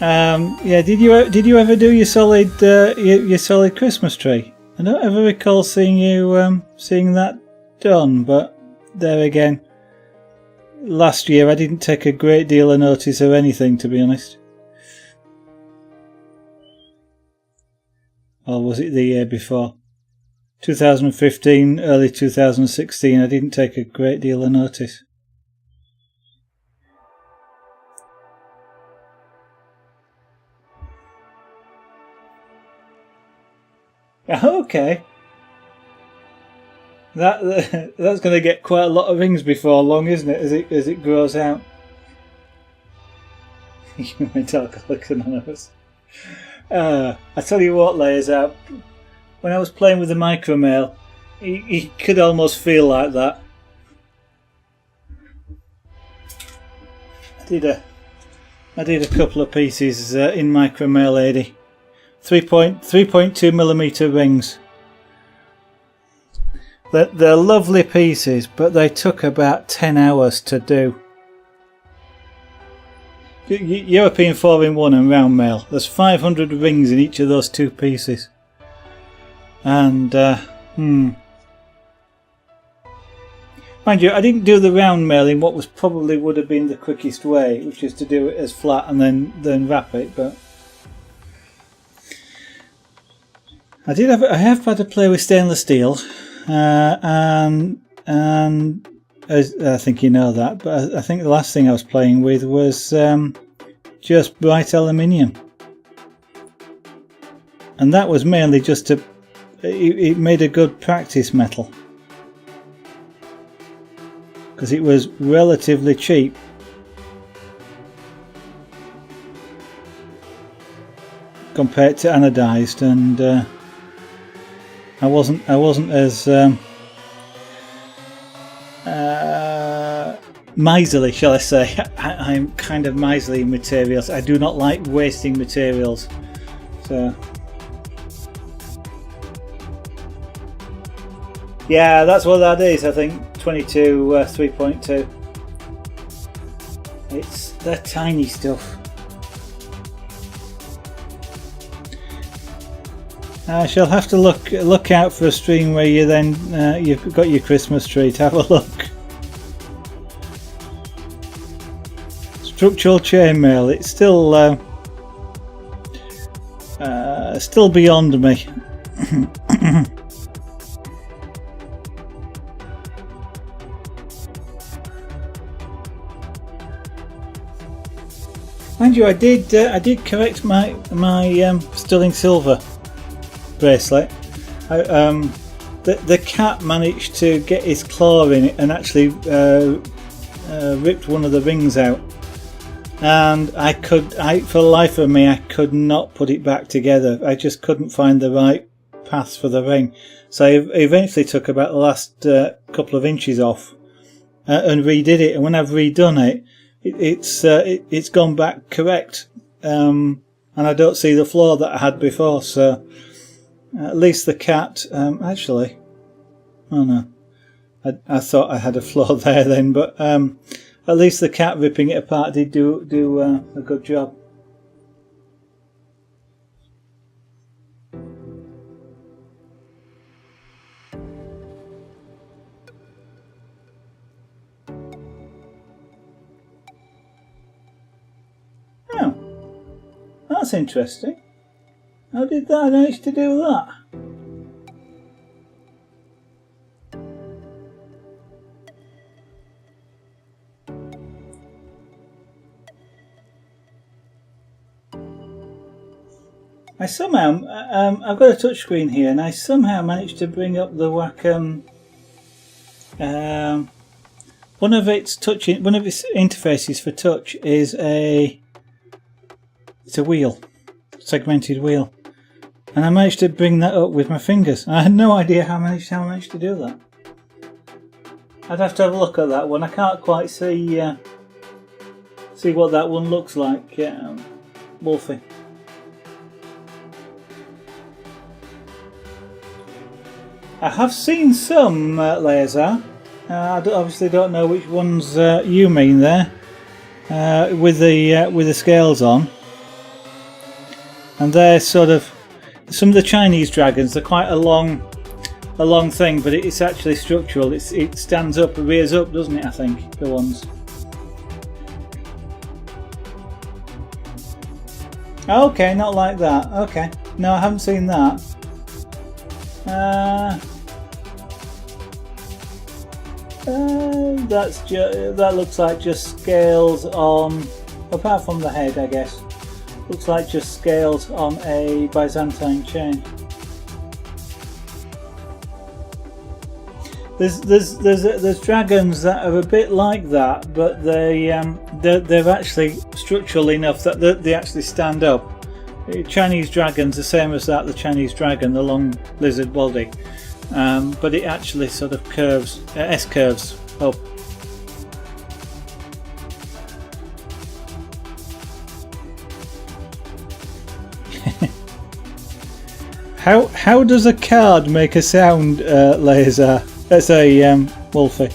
Yeah. Did you ever do your solid Christmas tree? I don't ever recall seeing you seeing that done. But there again, last year I didn't take a great deal of notice of anything, to be honest. Or was it the year before? 2015, early 2016, I didn't take a great deal of notice. Okay. That's going to get quite a lot of rings before long, isn't it? As it grows out. You may talk like anonymous. I tell you what, Layers out. When I was playing with the micromail, he could almost feel like that. I did a couple of pieces in micromail 80. 3.2mm rings. They're lovely pieces, but they took about 10 hours to do. European 4-in-1 and round mail. There's 500 rings in each of those two pieces. And, mind you, I didn't do the round mail in what was probably would have been the quickest way, which is to do it as flat and then wrap it, but I have had to play with stainless steel, and I think you know that, but I think the last thing I was playing with was just bright aluminium, and that was mainly just it made a good practice metal because it was relatively cheap. Compared to anodized, and I wasn't as miserly, shall I say. I'm kind of miserly in materials. I do not like wasting materials. So yeah, that's what that is. I think 22 3.2. They're tiny stuff. I shall have to look out for a stream where you then you've got your Christmas tree to have a look. Structural chainmail. It's still beyond me. Mind you, I did correct my sterling silver bracelet. The cat managed to get his claw in it and actually ripped one of the rings out, and for the life of me I could not put it back together. I just couldn't find the right path for the ring, so I eventually took about the last couple of inches off and redid it, and when I've redone it, it's gone back correct, and I don't see the flaw that I had before. So at least the cat actually, oh no, I thought I had a flaw there then, but at least the cat ripping it apart did do a good job. That's interesting. How did that manage to do that? I somehow, I've got a touchscreen here, and I somehow managed to bring up the Wacom. One of its interfaces for touch is it's a wheel, segmented wheel, and I managed to bring that up with my fingers. I had no idea how I managed to do that. I'd have to have a look at that one. I can't quite see what that one looks like, Wolfie. I have seen some layers out. I obviously don't know which ones you mean there, with the scales on. And they're sort of some of the Chinese dragons. They're quite a long thing, but it's actually structural. It stands up, it rears up, doesn't it? I think the ones. Okay, not like that. Okay, no, I haven't seen that. That looks like just scales on, apart from the head, I guess. Looks like just scales on a Byzantine chain. There's dragons that are a bit like that, but they're actually structural enough that they actually stand up. Chinese dragons, the same as that, the Chinese dragon, the long lizard body, but it actually sort of curves, S-curves up. How does a card make a sound, Laser? Let's say, Wolfie.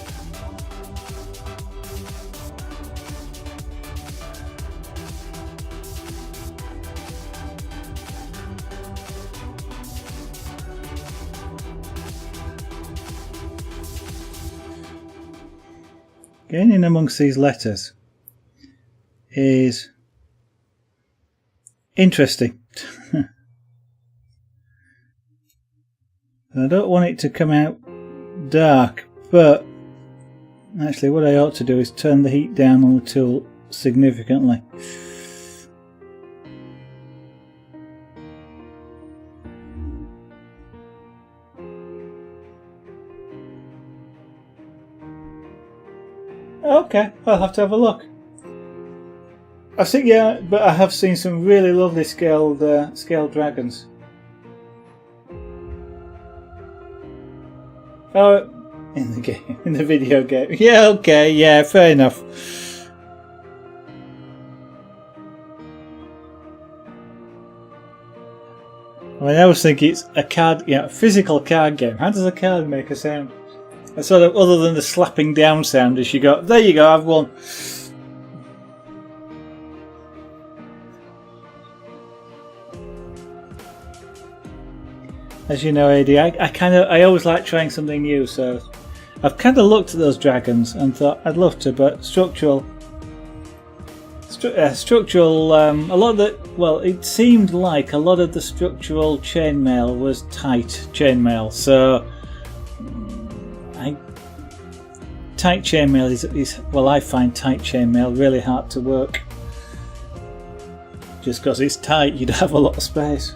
Getting in amongst these letters is interesting. I don't want it to come out dark, but actually what I ought to do is turn the heat down on the tool significantly. Okay, I'll have to have a look. I think, yeah, but I have seen some really lovely scaled dragons. Oh, in the game, in the video game. Yeah, okay, yeah, fair enough. I mean, I was thinking it's a card, a physical card game. How does a card make a sound? And sort of, other than the slapping down sound as you go, there you go, I've won. as you know, AD, I always like trying something new. So I've kind of looked at those dragons and thought I'd love to, but structural. A lot of the, well, it seemed like a lot of the structural chainmail was tight chainmail. So tight chainmail is well, I find tight chainmail really hard to work. Just because it's tight, you'd have a lot of space.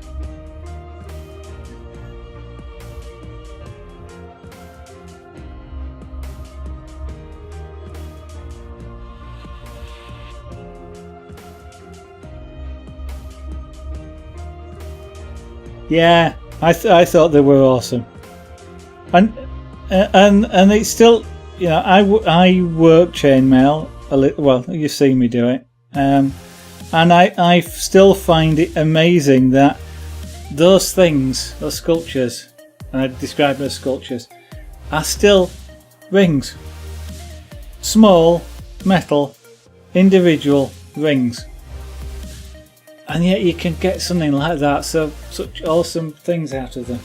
Yeah, I thought they were awesome, and it's still, you know, I work chainmail a little. Well, you've seen me do it, and I still find it amazing that those things, those sculptures, and I describe them as sculptures, are still rings, small metal individual rings. And yet you can get something like that, such awesome things out of them.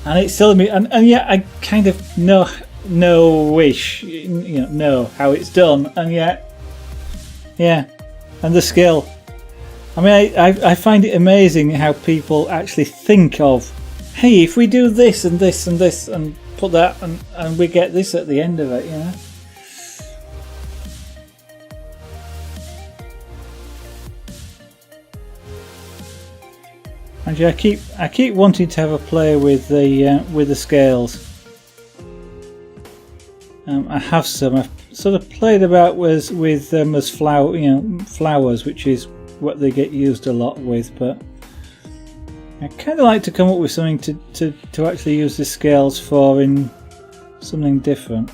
And it's still me, and yet I kind of know how it's done, and yet, yeah, and the skill. I mean, I find it amazing how people actually think of, hey, if we do this and this and this and put that, and we get this at the end of it, you know. And yeah, I keep wanting to have a play with the scales. I have some. I've sort of played about with them as flowers, which is what they get used a lot with. But I kind of like to come up with something to actually use the scales for in something different.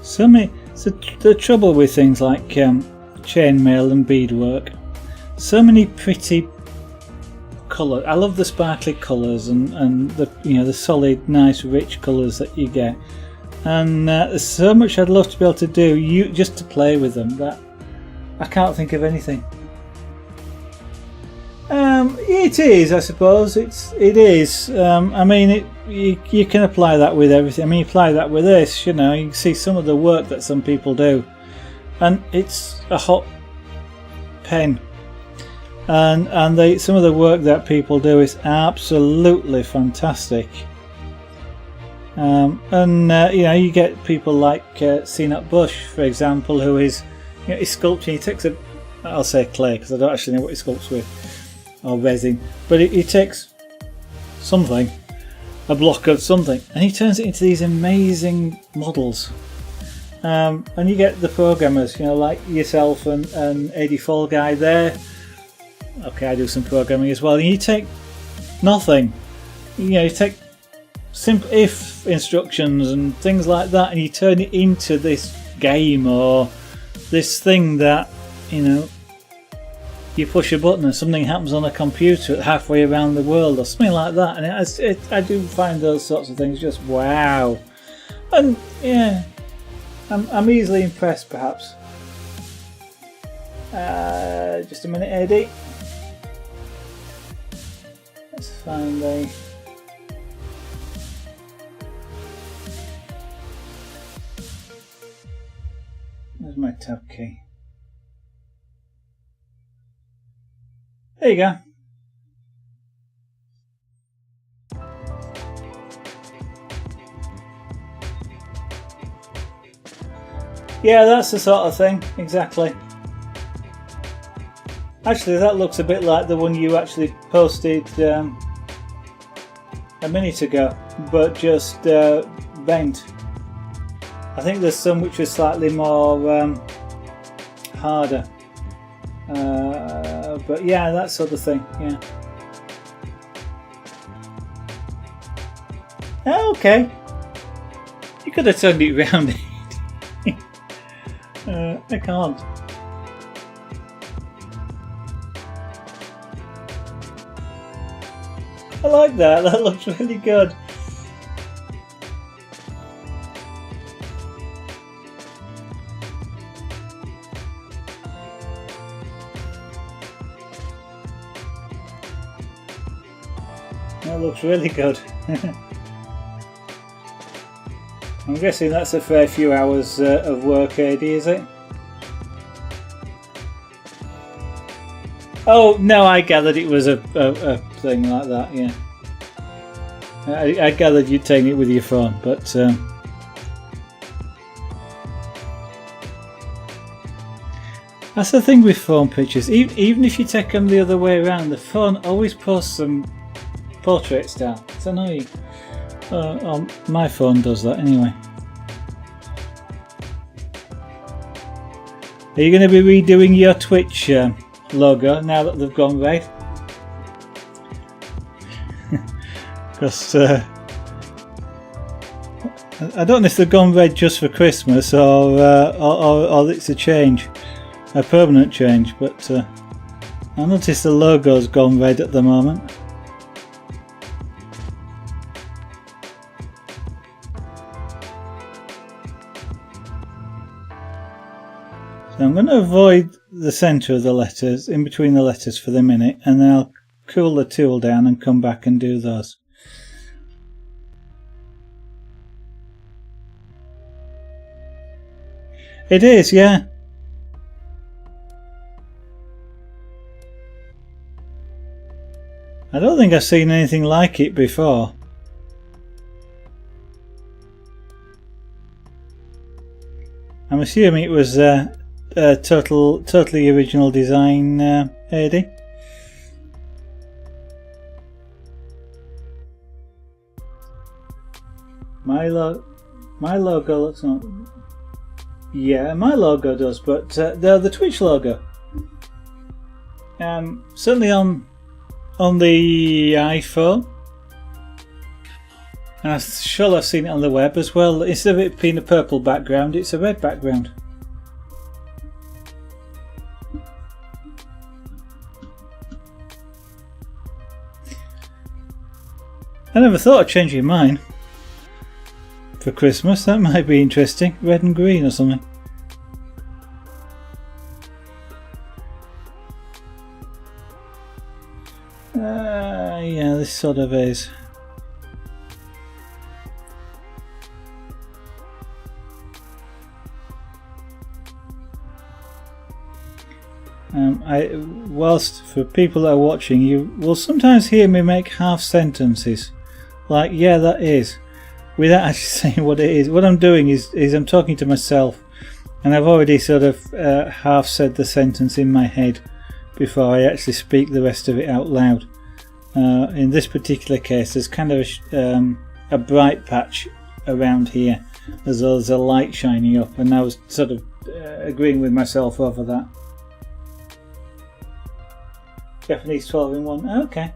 So the trouble with things like chainmail and beadwork, so many pretty colours. I love the sparkly colours and the solid, nice, rich colours that you get. And there's so much I'd love to be able to do just to play with them that I can't think of anything. It is, I suppose. It is. I mean, you can apply that with everything. I mean, you apply that with this. You know, you can see some of the work that some people do, and it's a hot pen. And some of the work that people do is absolutely fantastic. You get people like Cnut Bush, for example, who is, he's sculpting. He takes I'll say clay because I don't actually know what he sculpts with, or resin, but he takes something, a block of something, and he turns it into these amazing models. And you get the programmers, like yourself and AD Fall Guy there. Okay, I do some programming as well. And you take nothing, you take simple if instructions and things like that, and you turn it into this game or this thing that, you push a button and something happens on a computer halfway around the world or something like that. And I do find those sorts of things just wow. And yeah, I'm easily impressed, perhaps. Just a minute, AD. Let's find a... Where's my tab key? There you go. Yeah, that's the sort of thing, exactly. Actually, that looks a bit like the one you actually posted a minute ago, but just bent. I think there's some which are slightly more harder. But yeah, that sort of thing, yeah. Okay. You could have turned it round. I can't. I like that. That looks really good. That looks really good. I'm guessing that's a fair few hours of work, AD, is it? Oh, no, I gathered it was a thing like that, yeah. I gathered you'd taken it with your phone, but... that's the thing with phone pictures. Even if you take them the other way around, the phone always posts some portraits down. It's annoying. My phone does that anyway. Are you going to be redoing your Twitch logo now that they've gone red? Because I don't know if they've gone red just for Christmas or it's a change, a permanent change. But I noticed the logo's gone red at the moment. So I'm going to avoid the centre of the letters, in between the letters for the minute, and then I'll cool the tool down and come back and do those. It is, yeah. I don't think I've seen anything like it before. I'm assuming it was totally original design, AD. My logo looks not. Yeah, my logo does, but the Twitch logo. Certainly on the iPhone, and I'm sure I've seen it on the web as well. Instead of it being a purple background, it's a red background. I never thought of changing mine for Christmas. That might be interesting. Red and green or something. Yeah, this sort of is. Whilst for people that are watching, you will sometimes hear me make half sentences, like "yeah, that is," without actually saying what it is. What I'm doing is I'm talking to myself, and I've already sort of half said the sentence in my head before I actually speak the rest of it out loud. In this particular case, there's kind of a bright patch around here, as though there's a light shining up, and I was sort of agreeing with myself over that. Japanese 12-in-1. Okay.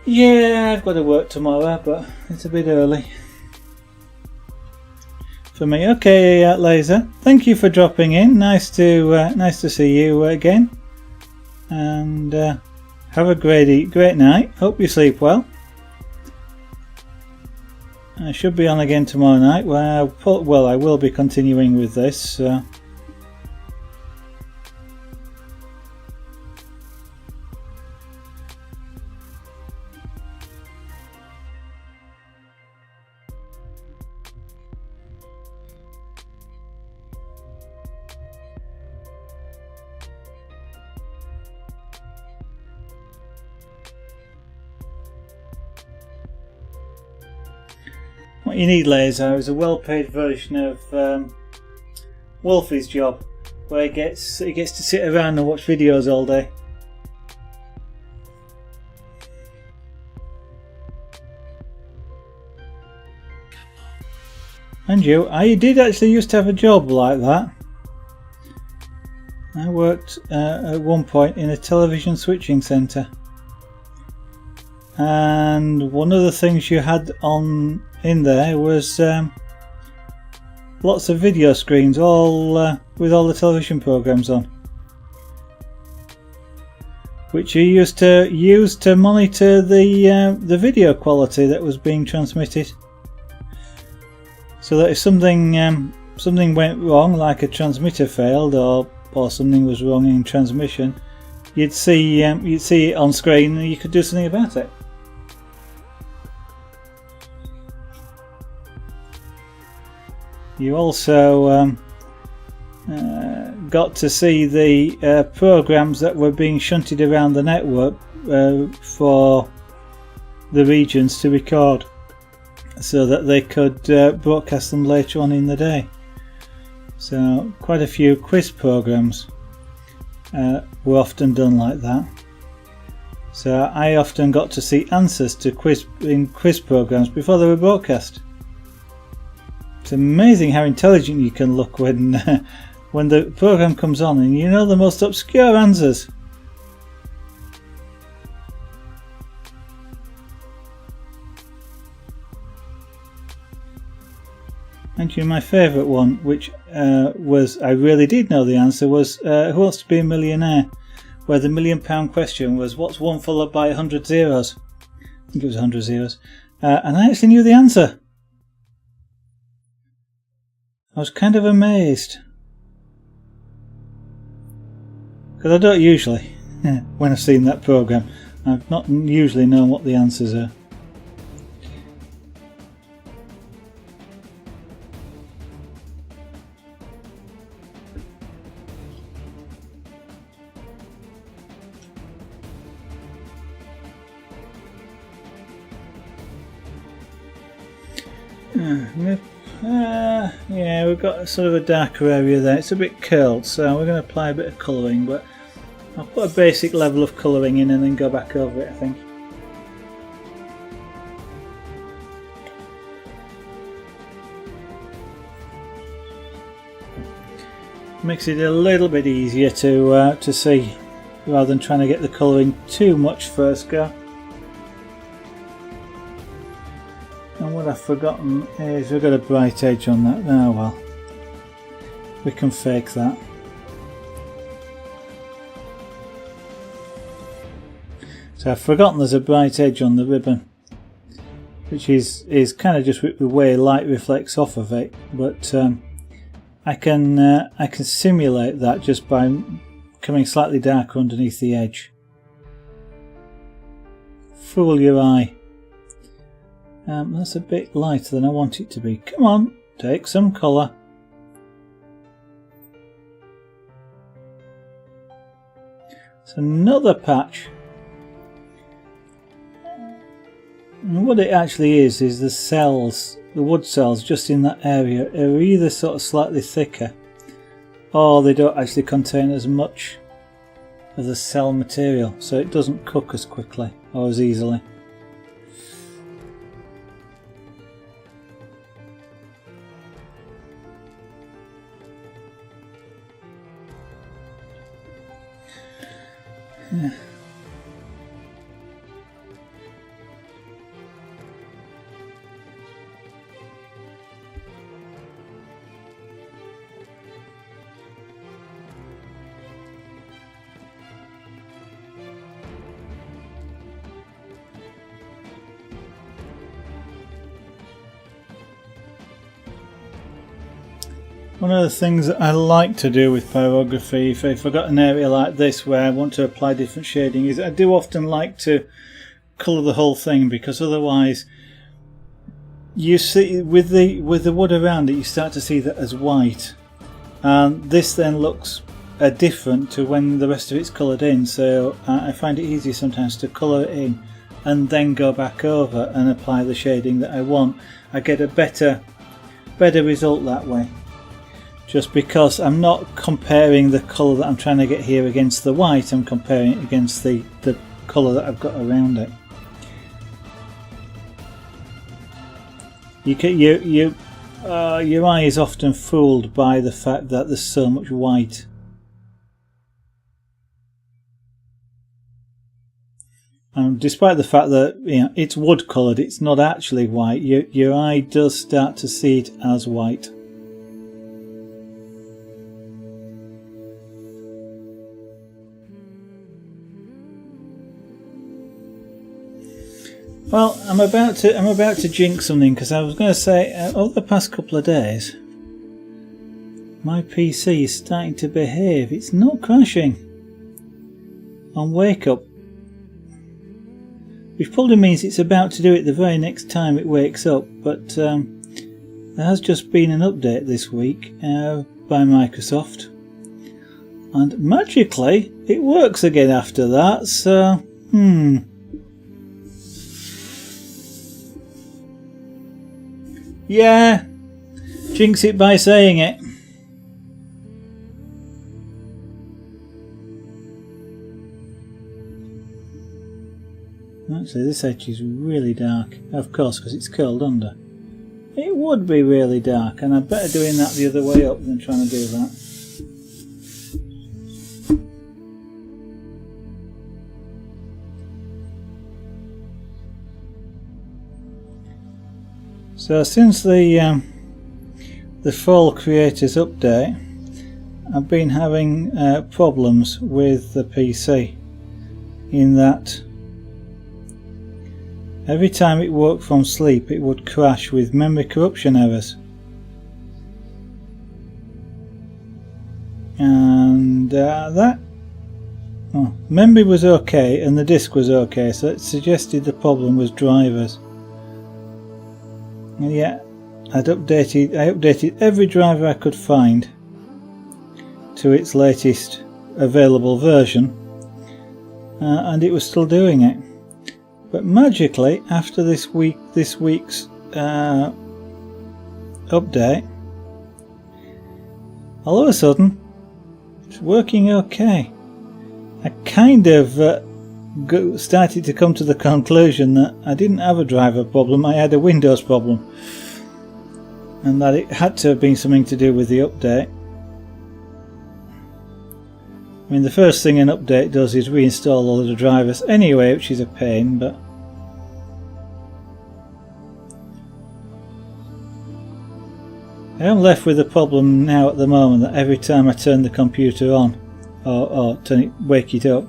Yeah, I've got to work tomorrow, but it's a bit early for me. Okay, Laser. Thank you for dropping in. Nice to see you again. And have a great night. Hope you sleep well. I should be on again tomorrow night. Well, I will be continuing with this. So. What you need, Laser, is a well-paid version of Wolfie's Job, where he gets to sit around and watch videos all day. And you, I did actually used to have a job like that. I worked at one point in a television switching centre. And one of the things you had in there was lots of video screens, all with all the television programs on. which you used to use to monitor the video quality that was being transmitted. So that if something went wrong, like a transmitter failed or something was wrong in transmission, you'd see it on screen and you could do something about it. You also got to see the programs that were being shunted around the network for the regions to record, so that they could broadcast them later on in the day. So quite a few quiz programs were often done like that. So I often got to see answers to quiz programs before they were broadcast. It's amazing how intelligent you can look when when the program comes on and you know the most obscure answers. Actually, my favourite one, which was I really did know the answer, was Who Wants to Be a Millionaire, where the £1 million question was, what's 1 followed by 100 zeros? I think it was 100 zeros. And I actually knew the answer. I was kind of amazed. Because I don't usually, when I've seen that programme, I've not usually known what the answers are. Yeah, we've got sort of a darker area there. It's a bit curled, so we're going to apply a bit of colouring, but I'll put a basic level of colouring in and then go back over it, I think. Makes it a little bit easier to see, rather than trying to get the colouring too much first go. And what I've forgotten is we've got a bright edge on that. Oh well, we can fake that. So I've forgotten there's a bright edge on the ribbon, which is kind of just the way light reflects off of it. But I can simulate that just by coming slightly darker underneath the edge. Fool your eye. That's a bit lighter than I want it to be. Come on, take some colour. It's another patch. And what it actually is the cells, the wood cells just in that area are either sort of slightly thicker, or they don't actually contain as much of the cell material, so it doesn't cook as quickly or as easily. Yeah. One of the things that I like to do with pyrography, if I've got an area like this where I want to apply different shading, is I do often like to colour the whole thing, because otherwise you see with the wood around it you start to see that as white, and this then looks different to when the rest of it's coloured in, so I find it easier sometimes to colour it in and then go back over and apply the shading that I want. I get a better result that way. Just because I'm not comparing the colour that I'm trying to get here against the white, I'm comparing it against the colour that I've got around it. Your eye is often fooled by the fact that there's so much white. Despite the fact that it's wood coloured, it's not actually white. Your eye does start to see it as white. Well, I'm about to jinx something, because I was going to say over the past couple of days, my PC is starting to behave. It's not crashing on wake up, which probably means it's about to do it the very next time it wakes up. But there has just been an update this week by Microsoft, and magically it works again after that. So yeah, jinx it by saying it. Actually, this edge is really dark, of course, because it's curled under. It would be really dark, and I'm better doing that the other way up than trying to do that. So since the fall creators update, I've been having problems with the PC, in that every time it woke from sleep it would crash with memory corruption errors. And memory was okay and the disk was okay, so it suggested the problem was drivers. And yet I updated every driver I could find to its latest available version, and it was still doing it. But magically, after this week's update, all of a sudden it's working okay. I kind of started to come to the conclusion that I didn't have a driver problem, I had a Windows problem, and that it had to have been something to do with the update. I mean, the first thing an update does is reinstall all of the drivers anyway, which is a pain, but I am left with a problem now at the moment that every time I turn the computer on or wake it up,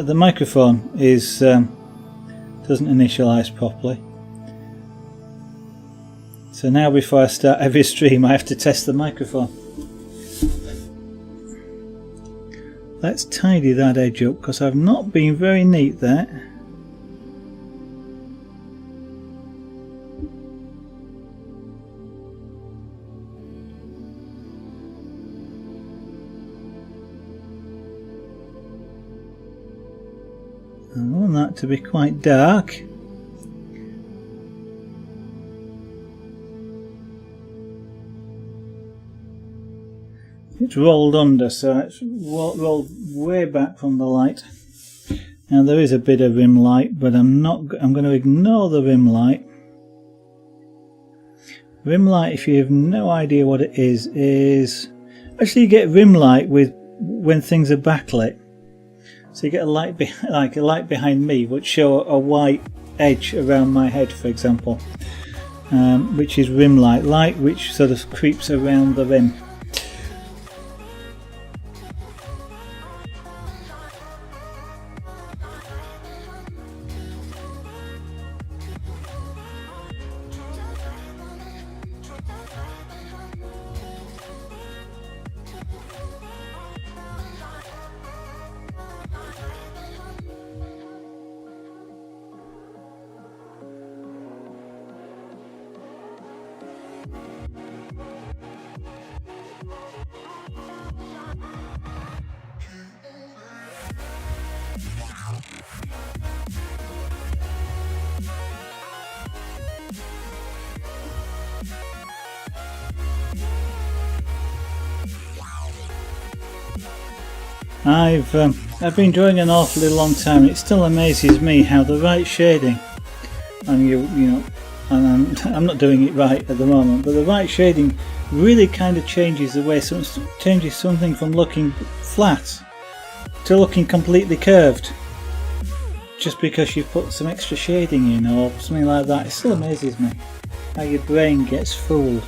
the microphone doesn't initialize properly. So now before I start every stream I have to test the microphone. Let's tidy that edge up, because I've not been very neat there. I want that to be quite dark. It's rolled under, so it's rolled way back from the light. Now there is a bit of rim light, but I'm going to ignore the rim light. Rim light, if you have no idea what it is actually you get rim light when things are backlit. So you get a light like a light behind me, which show a white edge around my head, for example, which is rim light which sort of creeps around the rim. I've been drawing an awfully long time, and it still amazes me how the right shading, and I'm not doing it right at the moment, but the right shading really kind of changes the way changes something from looking flat to looking completely curved, just because you put some extra shading in or something like that. It still amazes me how your brain gets fooled.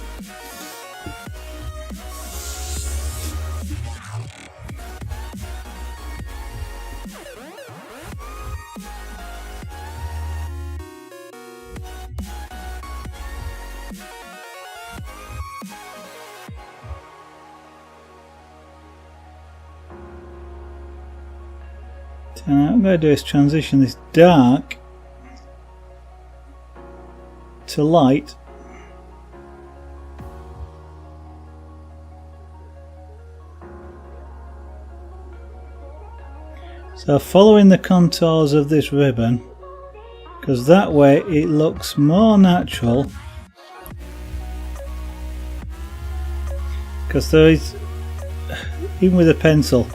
So now what I'm going to do is transition this dark to light. So following the contours of this ribbon, because that way it looks more natural, because there is, even with a pencil,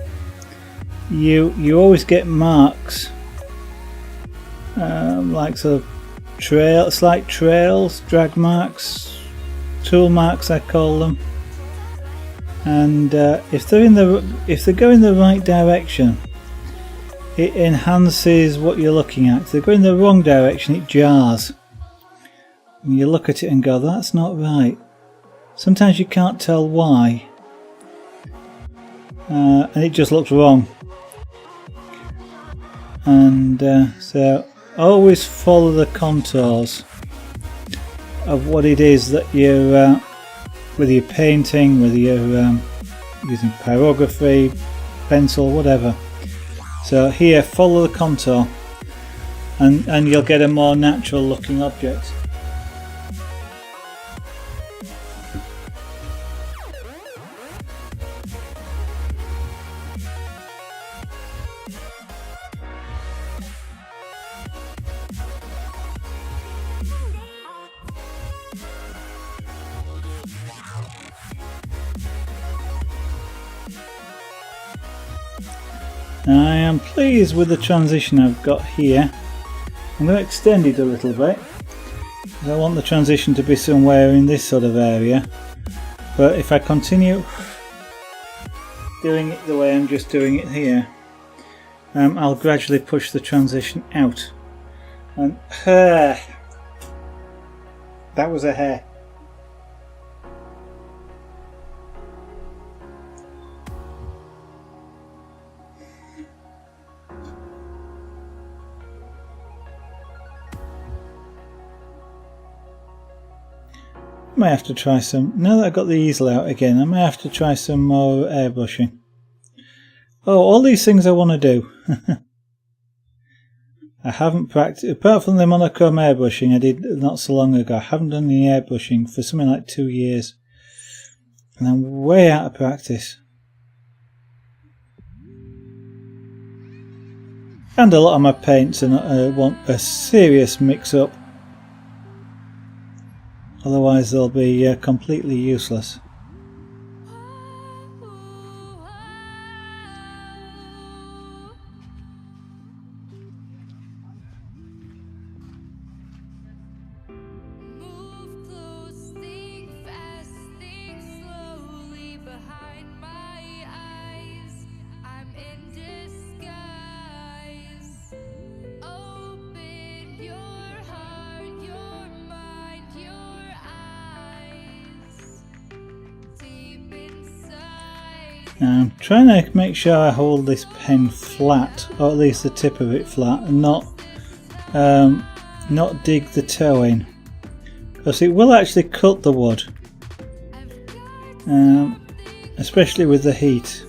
you always get marks, like sort of slight trails, drag marks, tool marks I call them, and if they're going the right direction, it enhances what you're looking at. If they go in the wrong direction, it jars. And you look at it and go, that's not right. Sometimes you can't tell why. And it just looks wrong. And so always follow the contours of what it is that you're, whether you're painting, whether you're using pyrography, pencil, whatever. So here, follow the contour and you'll get a more natural looking object. I am pleased with the transition I've got here. I'm going to extend it a little bit. I want the transition to be somewhere in this sort of area. But if I continue doing it the way I'm just doing it here, I'll gradually push the transition out. And that was a hair. I may have to try some, now that I've got the easel out again, I may have to try some more airbrushing. Oh, all these things I want to do. I haven't practiced, apart from the monochrome airbrushing I did not so long ago, I haven't done any airbrushing for something like 2 years. And I'm way out of practice. And a lot of my paints want a serious mix up. Otherwise they'll be completely useless. Now I'm trying to make sure I hold this pen flat, or at least the tip of it flat, and not dig the toe in, because it will actually cut the wood, especially with the heat.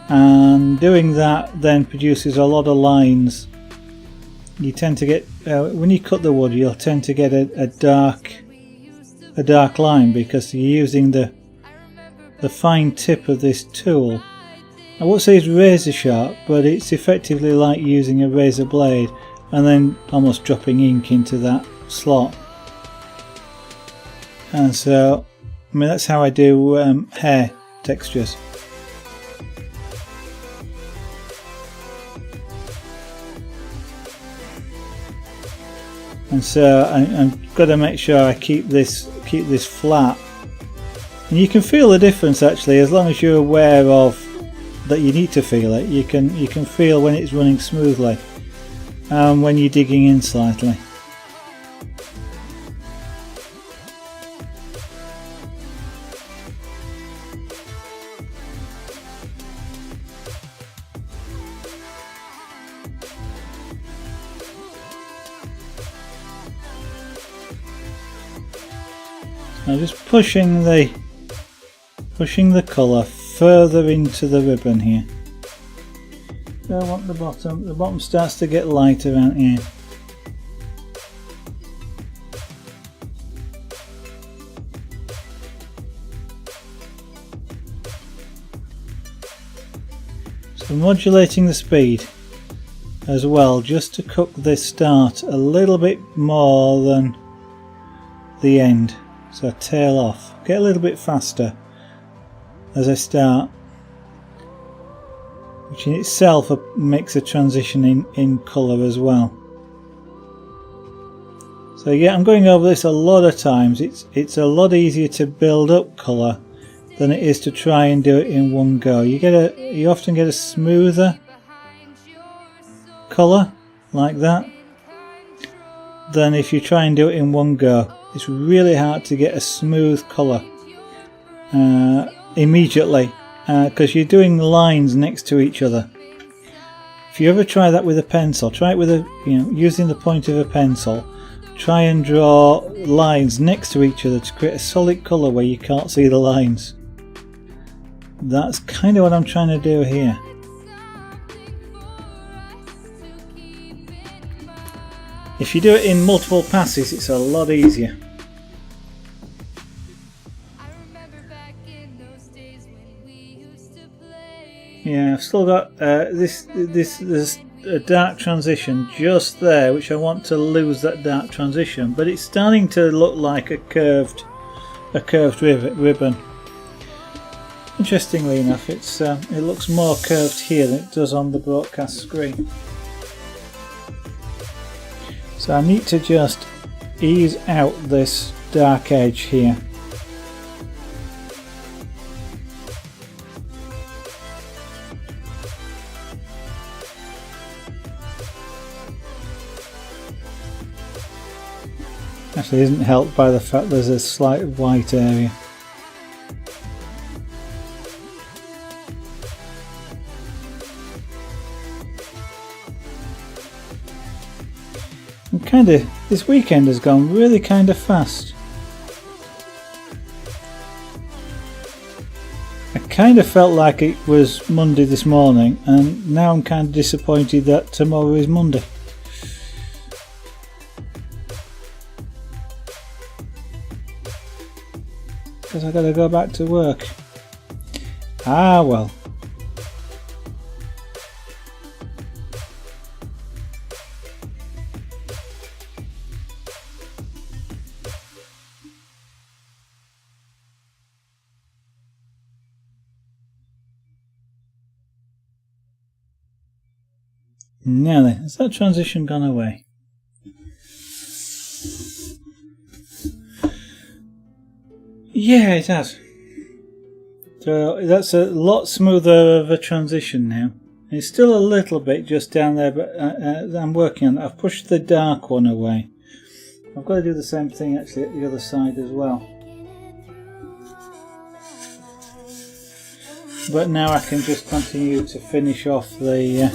And doing that then produces a lot of lines. You tend to get, when you cut the wood, you'll tend to get a dark line because you're using the fine tip of this tool. I won't say it's razor sharp, but it's effectively like using a razor blade and then almost dropping ink into that slot. And so, I mean, that's how I do hair textures. And so I've got to make sure I keep this flat. And you can feel the difference actually, as long as you're aware of that you need to feel it. You can feel when it's running smoothly and when you're digging in slightly. I'm just pushing the colour further into the ribbon here. So I want the bottom. The bottom starts to get light around here. So modulating the speed as well, just to cook this start a little bit more than the end. So tail off. Get a little bit faster as I start, which in itself makes a transition in colour as well. So yeah, I'm going over this a lot of times. It's a lot easier to build up colour than it is to try and do it in one go. You often get a smoother colour like that than if you try and do it in one go. It's really hard to get a smooth colour immediately because you're doing lines next to each other. If you ever try that with a pencil, try it with using the point of a pencil. Try and draw lines next to each other to create a solid colour where you can't see the lines. That's kind of what I'm trying to do here. If you do it in multiple passes, it's a lot easier. Yeah, I've still got there's a dark transition just there, which I want to lose that dark transition, but it's starting to look like a curved ribbon. Interestingly enough, it looks more curved here than it does on the broadcast screen. So I need to just ease out this dark edge here. Actually, isn't helped by the fact there's a slight white area. This weekend has gone really kind of fast. I kind of felt like it was Monday this morning, and now I'm kind of disappointed that tomorrow is Monday. Because I gotta go back to work. Ah well. Now then, has that transition gone away? Yeah, it has. So that's a lot smoother of a transition now. It's still a little bit just down there, but I'm working on it. I've pushed the dark one away. I've got to do the same thing actually at the other side as well. But now I can just continue to finish off the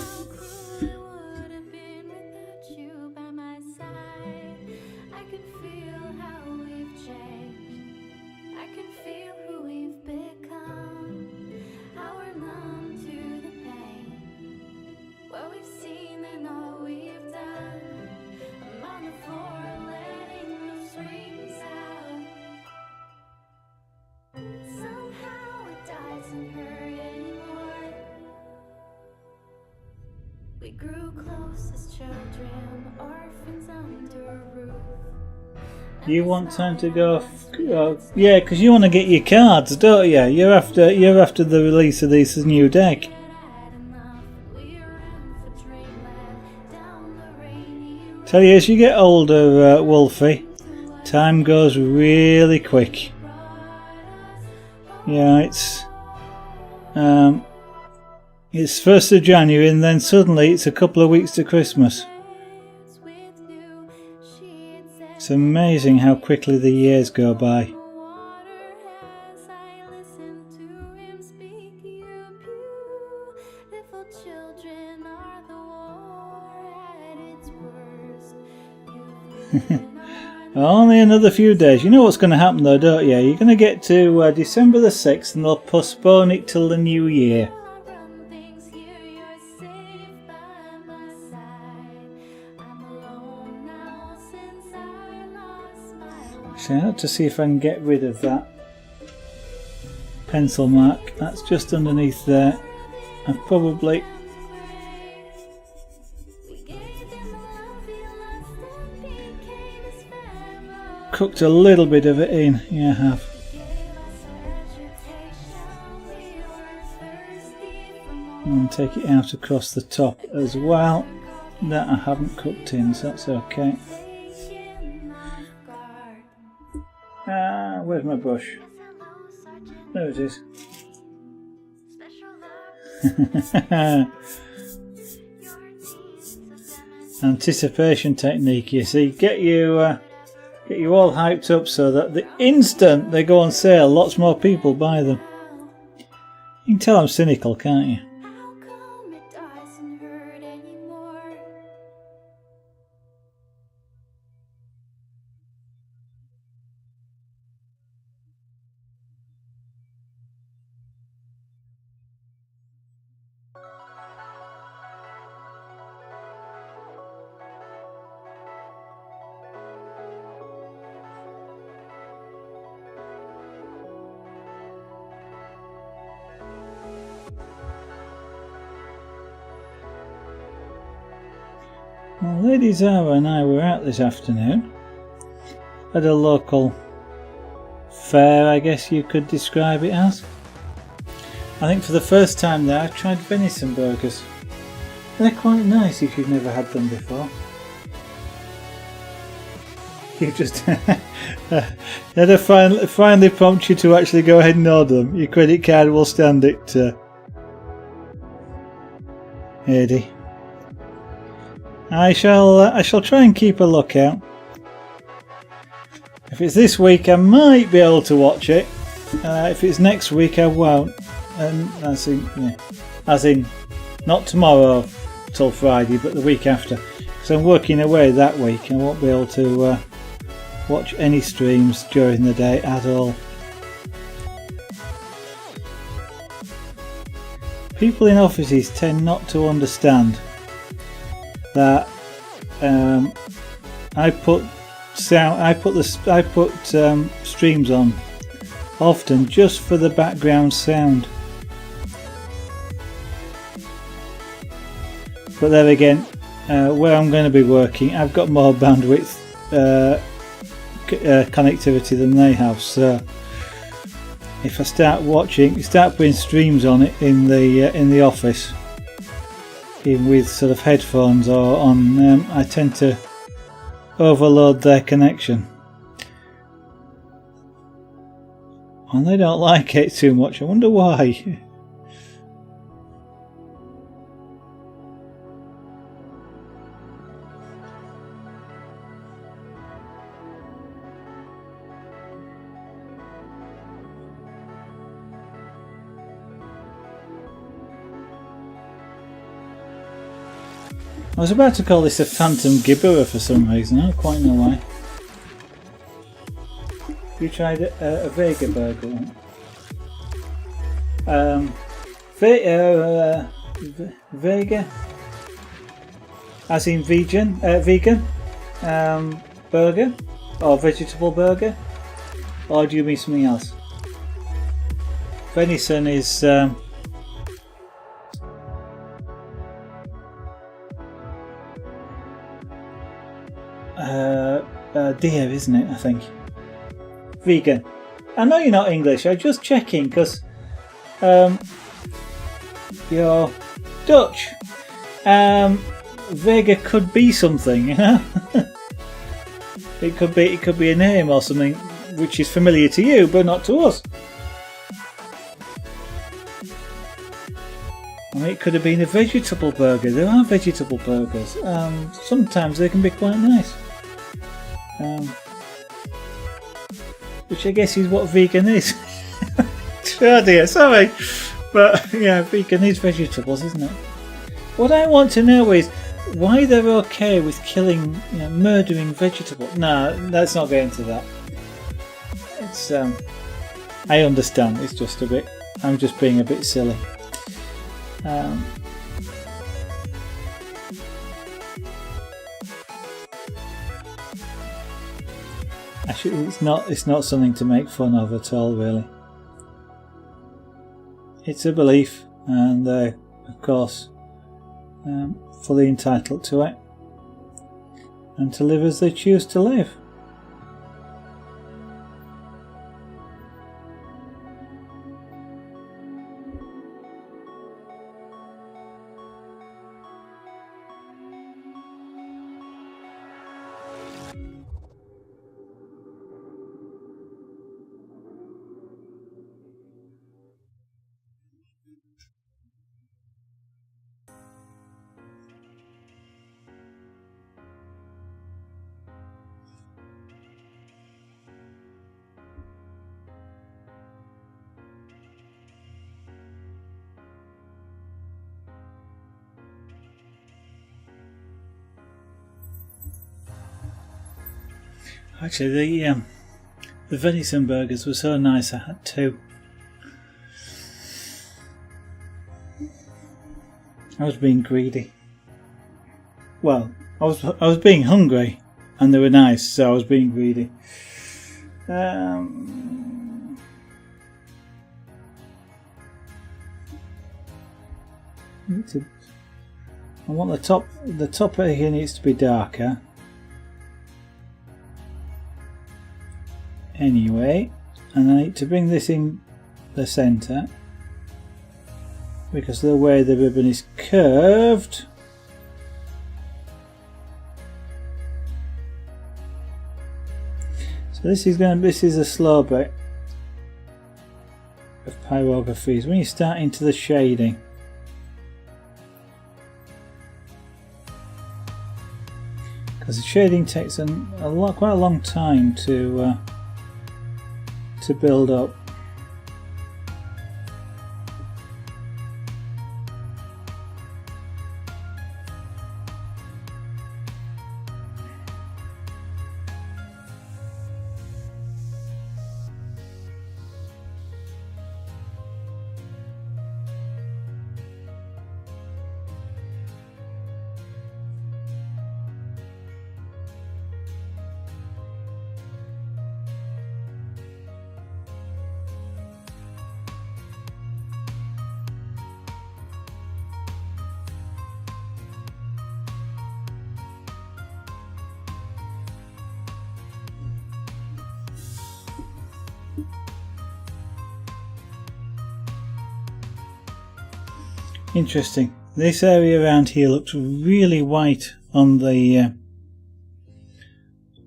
We grew close as children, orphans under a roof. You want time to go? Yeah, because you want to get your cards, don't you? You're after the release of this new deck. Tell you, as you get older, Wolfie, time goes really quick. Yeah, it's 1st of January and then suddenly it's a couple of weeks to Christmas. It's amazing how quickly the years go by. Only another few days. You know what's going to happen though, don't you? You're going to get to December the 6th and they'll postpone it till the new year. I run things here, you're safe by my side. I'm alone now since I lost my life. So I have to see if I can get rid of that pencil mark. That's just underneath there. I've probably cooked a little bit of it in. Yeah, I have. And take it out across the top as well. That I haven't cooked in, so that's okay. Where's my brush? There it is. Anticipation technique, you see. Get you all hyped up so that the instant they go on sale, lots more people buy them. You can tell I'm cynical, can't you? How come it doesn't hurt anymore? Well, Lady Zara and I were out this afternoon at a local fair, I guess you could describe it as. I think for the first time there I tried venison burgers. They're quite nice if you've never had them before. You just had to finally prompt you to actually go ahead and order them. Your credit card will stand it, Eddie. I shall try and keep a lookout. If it's this week, I might be able to watch it. If it's next week, I won't. And as in, not tomorrow till Friday, but the week after. Because I'm working away that week, I won't be able to watch any streams during the day at all. People in offices tend not to understand that I put streams on often just for the background sound. But then again, where I'm going to be working, I've got more bandwidth connectivity than they have. So if I start putting streams on it in the office, even with sort of headphones or on, I tend to overload their connection, and they don't like it too much. I wonder why. I was about to call this a Phantom Gibberer for some reason. I don't quite know why. You tried a Vega burger? Vega? As in vegan? Burger? Or vegetable burger? Or do you mean something else? Venison is... deer, isn't it? I think. Vegan. I know you're not English. I'm just checking because you're Dutch. Vega could be something, you know. It could be a name or something which is familiar to you, but not to us. I mean, it could have been a vegetable burger. There are vegetable burgers. Sometimes they can be quite nice. Which I guess is what vegan is. Oh dear, sorry. But yeah, vegan is vegetables, isn't it? What I want to know is, why they're okay with killing, murdering vegetables. No, let's not get into that. It's I understand. It's just a bit. I'm just being a bit silly. Actually, it's not something to make fun of at all, really. It's a belief, and they're, of course, fully entitled to it, and to live as they choose to live. Actually, the venison burgers were so nice. I had two. I was being greedy. Well, I was being hungry, and they were nice, so I was being greedy. I want the top here needs to be darker. Anyway, and I need to bring this in the centre because of the way the ribbon is curved. So this is a slow bit of pyrography. When you start into the shading, because the shading takes quite a long time to build up. Interesting. This area around here looks really white on the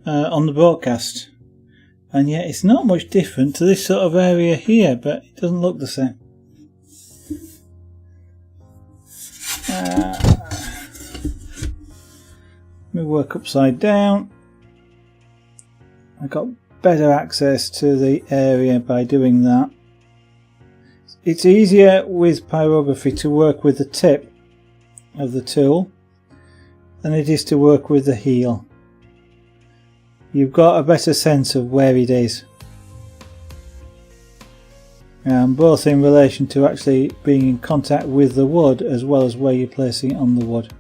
broadcast, and yet it's not much different to this sort of area here, but it doesn't look the same. Let me work upside down. I got better access to the area by doing that. It's easier with pyrography to work with the tip of the tool than it is to work with the heel. You've got a better sense of where it is, both in relation to actually being in contact with the wood as well as where you're placing it on the wood.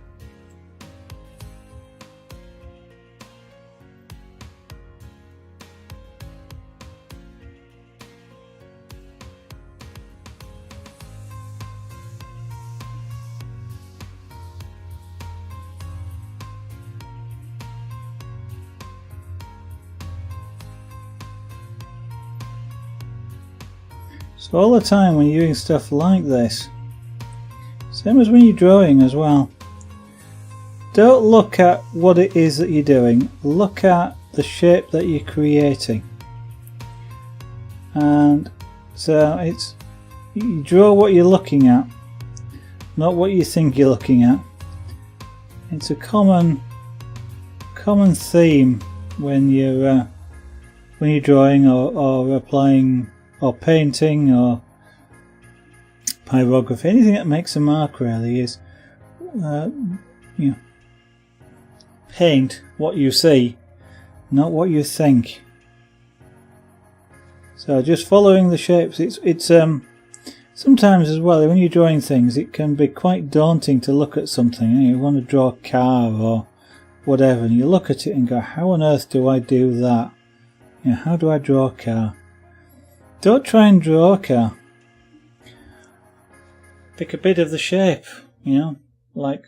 So all the time when you're doing stuff like this, same as when you're drawing as well, don't look at what it is that you're doing, look at the shape that you're creating. And so you draw what you're looking at, not what you think you're looking at. It's a common theme when you're drawing or applying or painting or pyrography. Anything that makes a mark really is paint what you see, not what you think. So just following the shapes. It's sometimes as well when you're drawing things, it can be quite daunting to look at something. You want to draw a car or whatever, and you look at it and go, how on earth do I do that? How do I draw a car? Don't try and draw a car. Pick a bit of the shape, like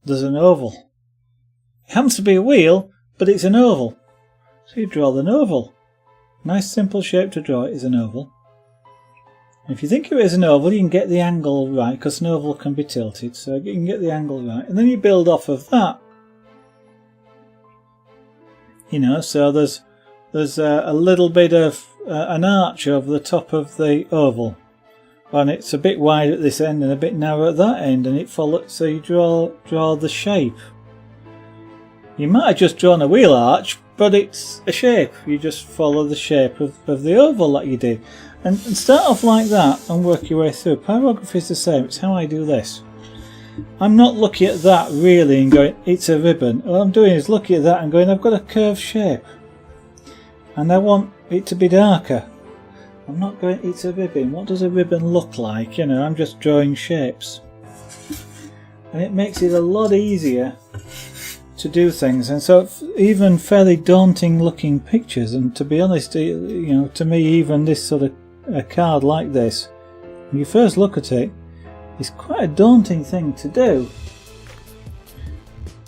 there's an oval. It happens to be a wheel, but it's an oval. So you draw an oval. Nice simple shape to draw is an oval. If you think of it as an oval, you can get the angle right, because an oval can be tilted, so you can get the angle right, and then you build off of that. So there's a little bit of an arch over the top of the oval, and it's a bit wide at this end and a bit narrow at that end, and it follows. So you draw the shape. You might have just drawn a wheel arch, but it's a shape. You just follow the shape of the oval that you did. And start off like that and work your way through. Pyrography is the same. It's how I do this. I'm not looking at that really and going, it's a ribbon. All I'm doing is looking at that and going, I've got a curved shape. And I want it to be darker. I'm not going, it's a ribbon. What does a ribbon look like? I'm just drawing shapes. And it makes it a lot easier to do things. And so even fairly daunting looking pictures, and to be honest, to me even this sort of a card like this, when you first look at it, it's quite a daunting thing to do.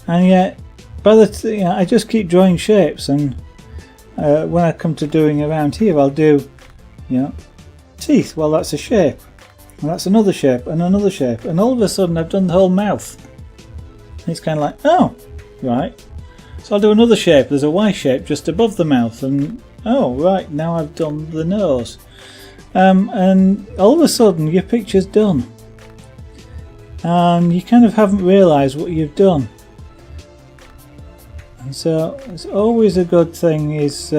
And yet, I just keep drawing shapes, and when I come to doing around here, I'll do, teeth. Well, that's a shape, and that's another shape, and another shape, and all of a sudden I've done the whole mouth. And it's kind of like, oh, right. So I'll do another shape. There's a Y shape just above the mouth, and oh, right, now I've done the nose. And all of a sudden your picture's done, and you kind of haven't realised what you've done. And so it's always a good thing is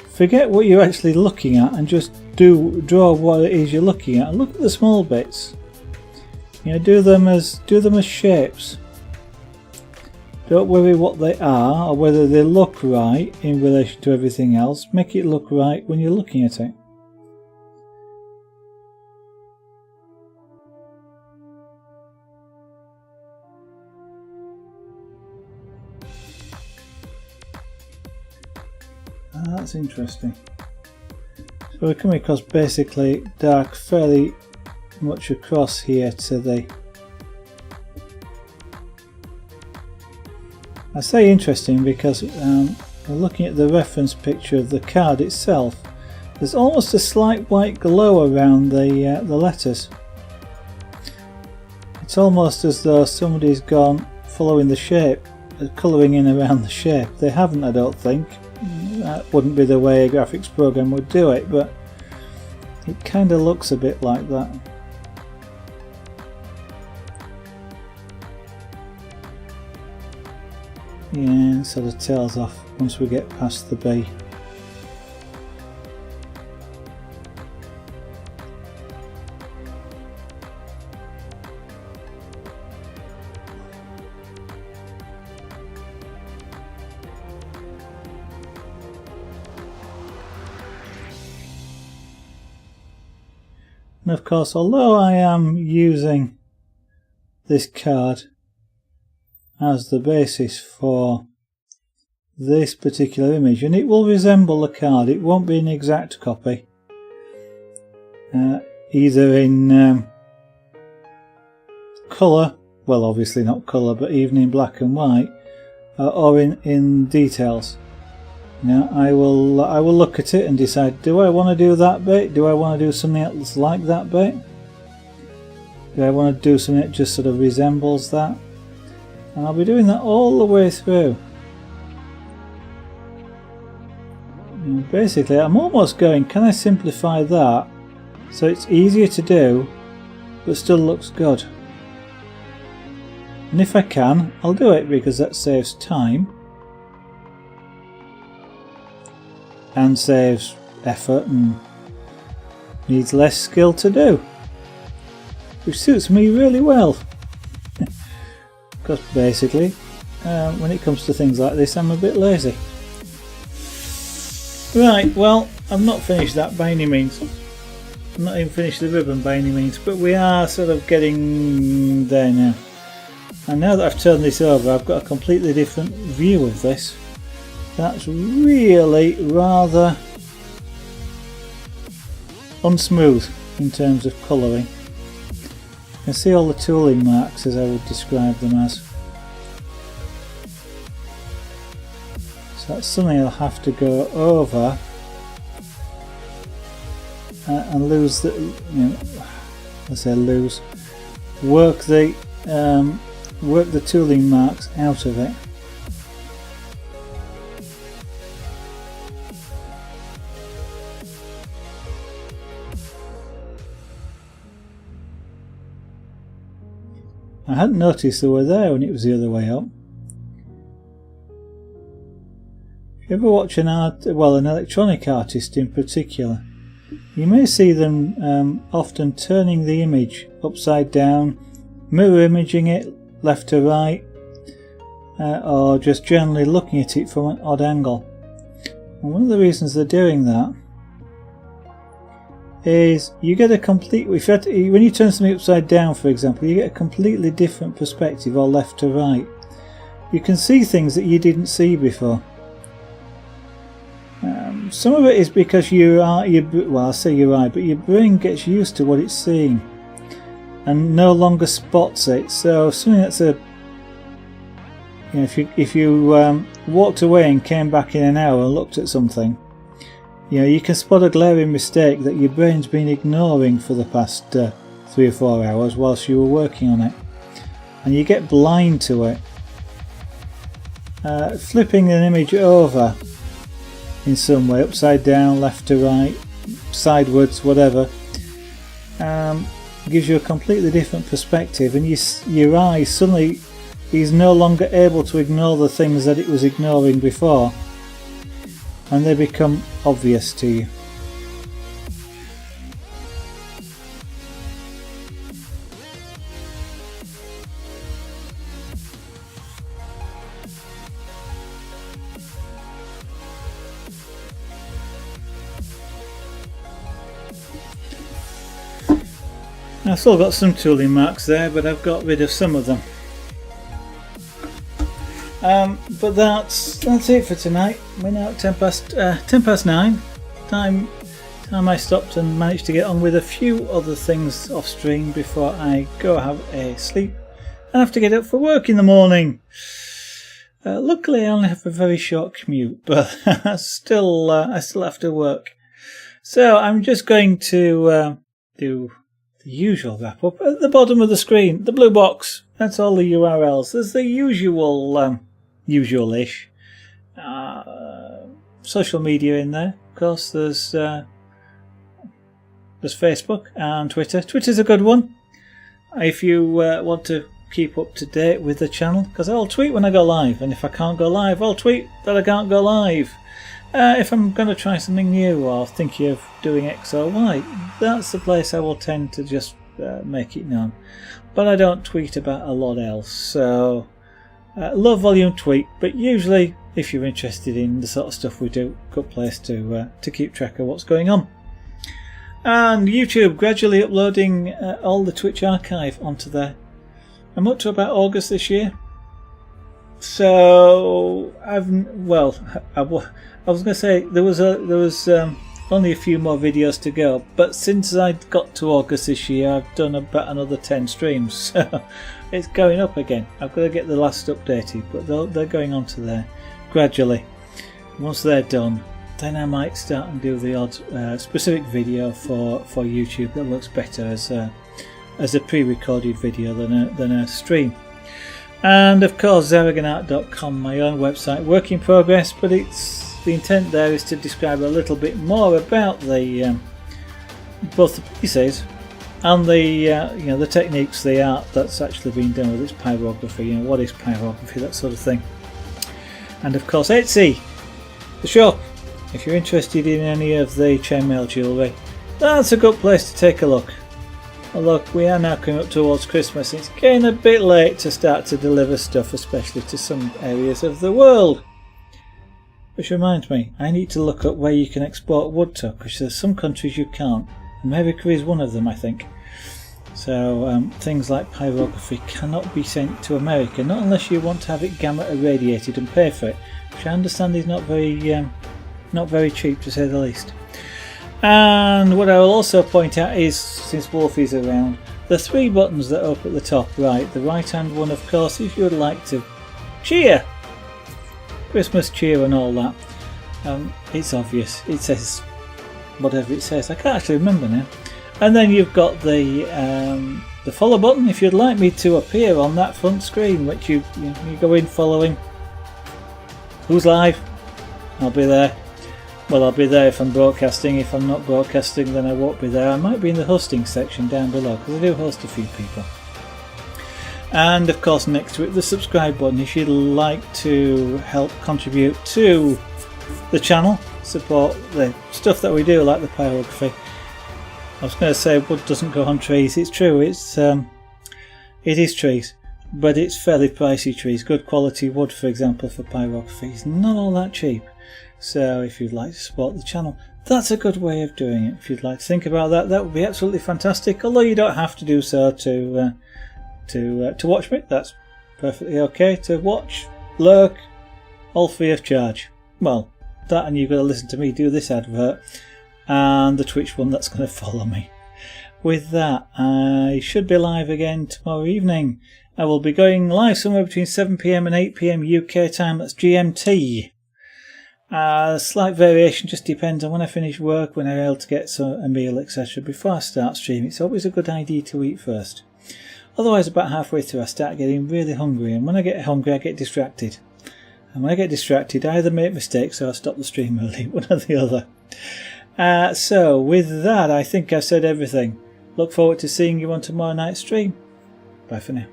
forget what you're actually looking at and just draw what it is you're looking at, and look at the small bits. Do them as shapes. Don't worry what they are or whether they look right in relation to everything else. Make it look right when you're looking at it. That's interesting. So we're coming across basically dark fairly much across here to the... I say interesting because we're looking at the reference picture of the card itself. There's almost a slight white glow around the letters. It's almost as though somebody's gone following the shape, colouring in around the shape. They haven't, I don't think. That wouldn't be the way a graphics program would do it, but it kind of looks a bit like that. Yeah, it sort of tails off once we get past the B. And of course, although I am using this card as the basis for this particular image, and it will resemble the card, it won't be an exact copy, either in colour, well obviously not colour, but even in black and white, or in details. Now I will look at it and decide, do I want to do that bit? Do I want to do something else like that bit? Do I want to do something that just sort of resembles that? And I'll be doing that all the way through. And basically I'm almost going, can I simplify that so it's easier to do but still looks good? And if I can, I'll do it because that saves time. And saves effort and needs less skill to do, which suits me really well. Because basically when it comes to things like this, I'm a bit lazy. Right, well, I've not finished that by any means. I've not even finished the ribbon by any means, but we are sort of getting there now. And now that I've turned this over, I've got a completely different view of this. That's really rather unsmooth in terms of colouring. You can see all the tooling marks, as I would describe them as. So that's something I'll have to go over and lose the, let's say lose, work the tooling marks out of it. I hadn't noticed they were there when it was the other way up. If you ever watch an electronic artist in particular, you may see them often turning the image upside down, mirror imaging it left to right, or just generally looking at it from an odd angle. And one of the reasons they're doing that is you get a complete, when you turn something upside down, for example, you get a completely different perspective, or left to right. You can see things that you didn't see before. Some of it is because I say your eye, but your brain gets used to what it's seeing and no longer spots it. So something that's if you walked away and came back in an hour and looked at something, you can spot a glaring mistake that your brain's been ignoring for the past 3 or 4 hours whilst you were working on it, and you get blind to it. Flipping an image over in some way, upside down, left to right, sideways, whatever, gives you a completely different perspective, and your eye suddenly is no longer able to ignore the things that it was ignoring before, and they become obvious to you. I've still got some tooling marks there, but I've got rid of some of them. But that's it for tonight. We're now at 9. Time I stopped and managed to get on with a few other things off stream before I go have a sleep and have to get up for work in the morning. Luckily I only have a very short commute, but I still have to work. So I'm just going to do the usual wrap up at the bottom of the screen, the blue box. That's all the URLs. There's the usual-ish social media in there. Of course, there's Facebook and Twitter. Twitter's a good one if you want to keep up to date with the channel, because I'll tweet when I go live, and if I can't go live, I'll tweet that I can't go live. If I'm going to try something new or thinking of doing X or Y, that's the place I will tend to just make it known. But I don't tweet about a lot else, so low volume tweet, but usually if you're interested in the sort of stuff we do, good place to keep track of what's going on. And YouTube, gradually uploading all the Twitch archive onto there. I'm up to about August this year. So I was going to say there was only a few more videos to go, but since I got to August this year, I've done about another 10 streams, so it's going up again. I've got to get the last updated, but they're going onto there gradually. Once they're done, then I might start and do the odd specific video for YouTube that looks better as a pre-recorded video than a stream. And of course, zaragonart.com, my own website, work in progress, but the intent there is to describe a little bit more about the both the pieces and the techniques, the art that's actually been done with its pyrography. What is pyrography, that sort of thing. And of course, Etsy, the shop. If you're interested in any of the chainmail jewellery, that's a good place to take a look. Well, look, we are now coming up towards Christmas. It's getting a bit late to start to deliver stuff, especially to some areas of the world. Which reminds me, I need to look up where you can export wood to, because there's some countries you can't. America is one of them, I think. So things like Pyrography cannot be sent to America, not unless you want to have it gamma irradiated and pay for it, which I understand is not very cheap, to say the least. And what I will also point out is, since Wolfie's around, the 3 buttons that are up at the top right. The right hand one, of course, if you would like to cheer, Christmas cheer and all that. It's obvious, it says whatever it says, I can't actually remember now. And then you've got the follow button if you'd like me to appear on that front screen, which you go in following who's live. I'll be there. Well, I'll be there if I'm broadcasting. If I'm not broadcasting, then I won't be there. I might be in the hosting section down below, because I do host a few people. And of course next to it the subscribe button if you'd like to help contribute to the channel, support the stuff that we do, like the pyrography. I was going to say wood doesn't grow on trees. It's true, it is trees, but it's fairly pricey trees. Good quality wood, for example, for pyrography is not all that cheap. So if you'd like to support the channel, that's a good way of doing it. If you'd like to think about that, that would be absolutely fantastic. Although you don't have to do so to watch me. That's perfectly okay to watch, lurk, all free of charge. Well, that, and you've got to listen to me do this advert, and the Twitch one that's going to follow me. With that, I should be live again tomorrow evening. I will be going live somewhere between 7 PM and 8 PM UK time, that's GMT. Slight variation, just depends on when I finish work, when I'm able to get a meal, etc. Before I start streaming, it's always a good idea to eat first. Otherwise, about halfway through I start getting really hungry, and when I get hungry I get distracted. And when I get distracted I either make mistakes or I stop the stream early, one or the other. So with that, I think I've said everything. Look forward to seeing you on tomorrow night's stream. Bye for now.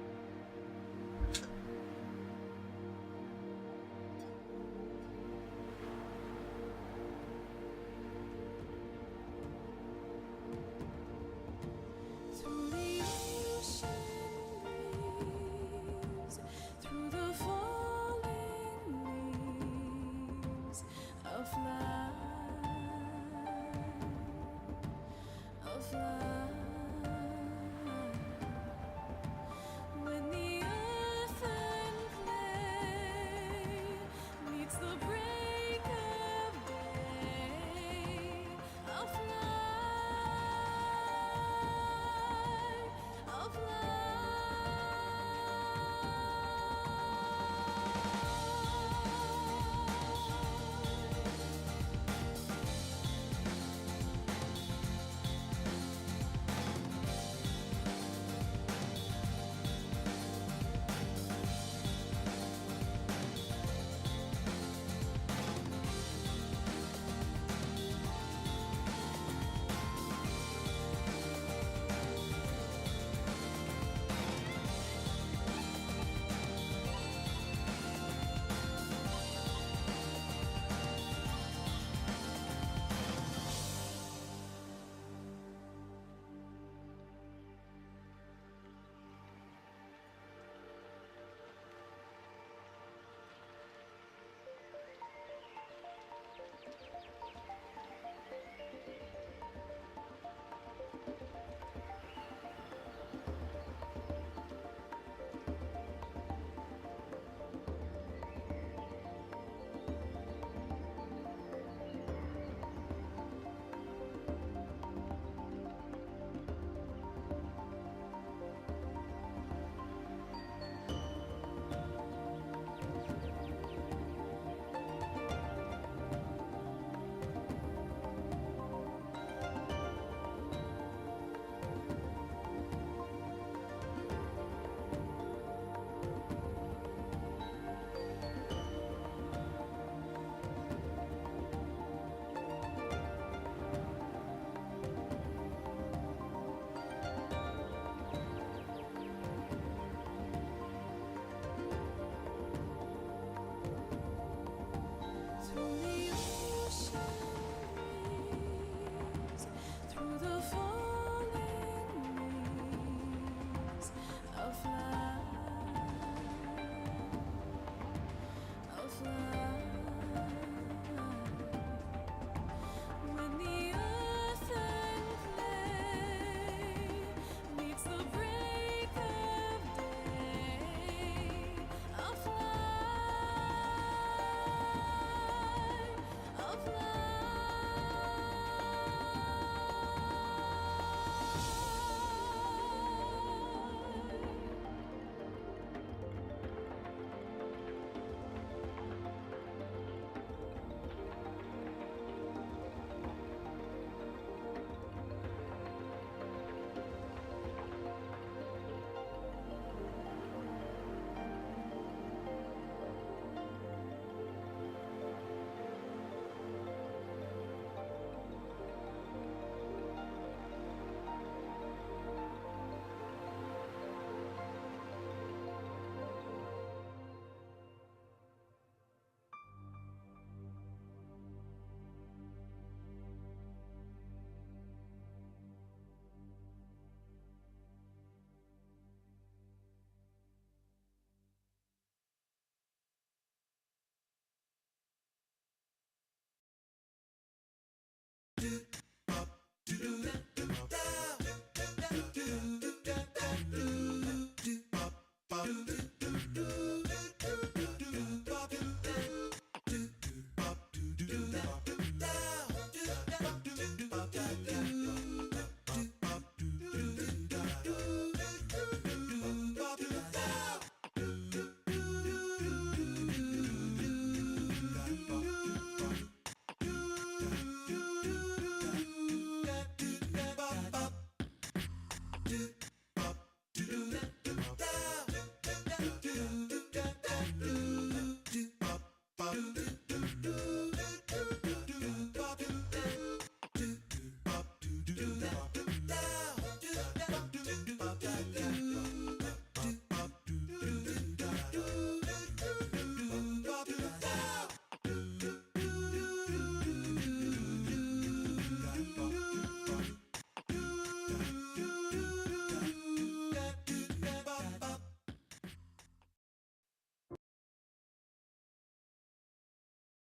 Through the ocean breeze, through the falling leaves, I'll fly, I'll fly.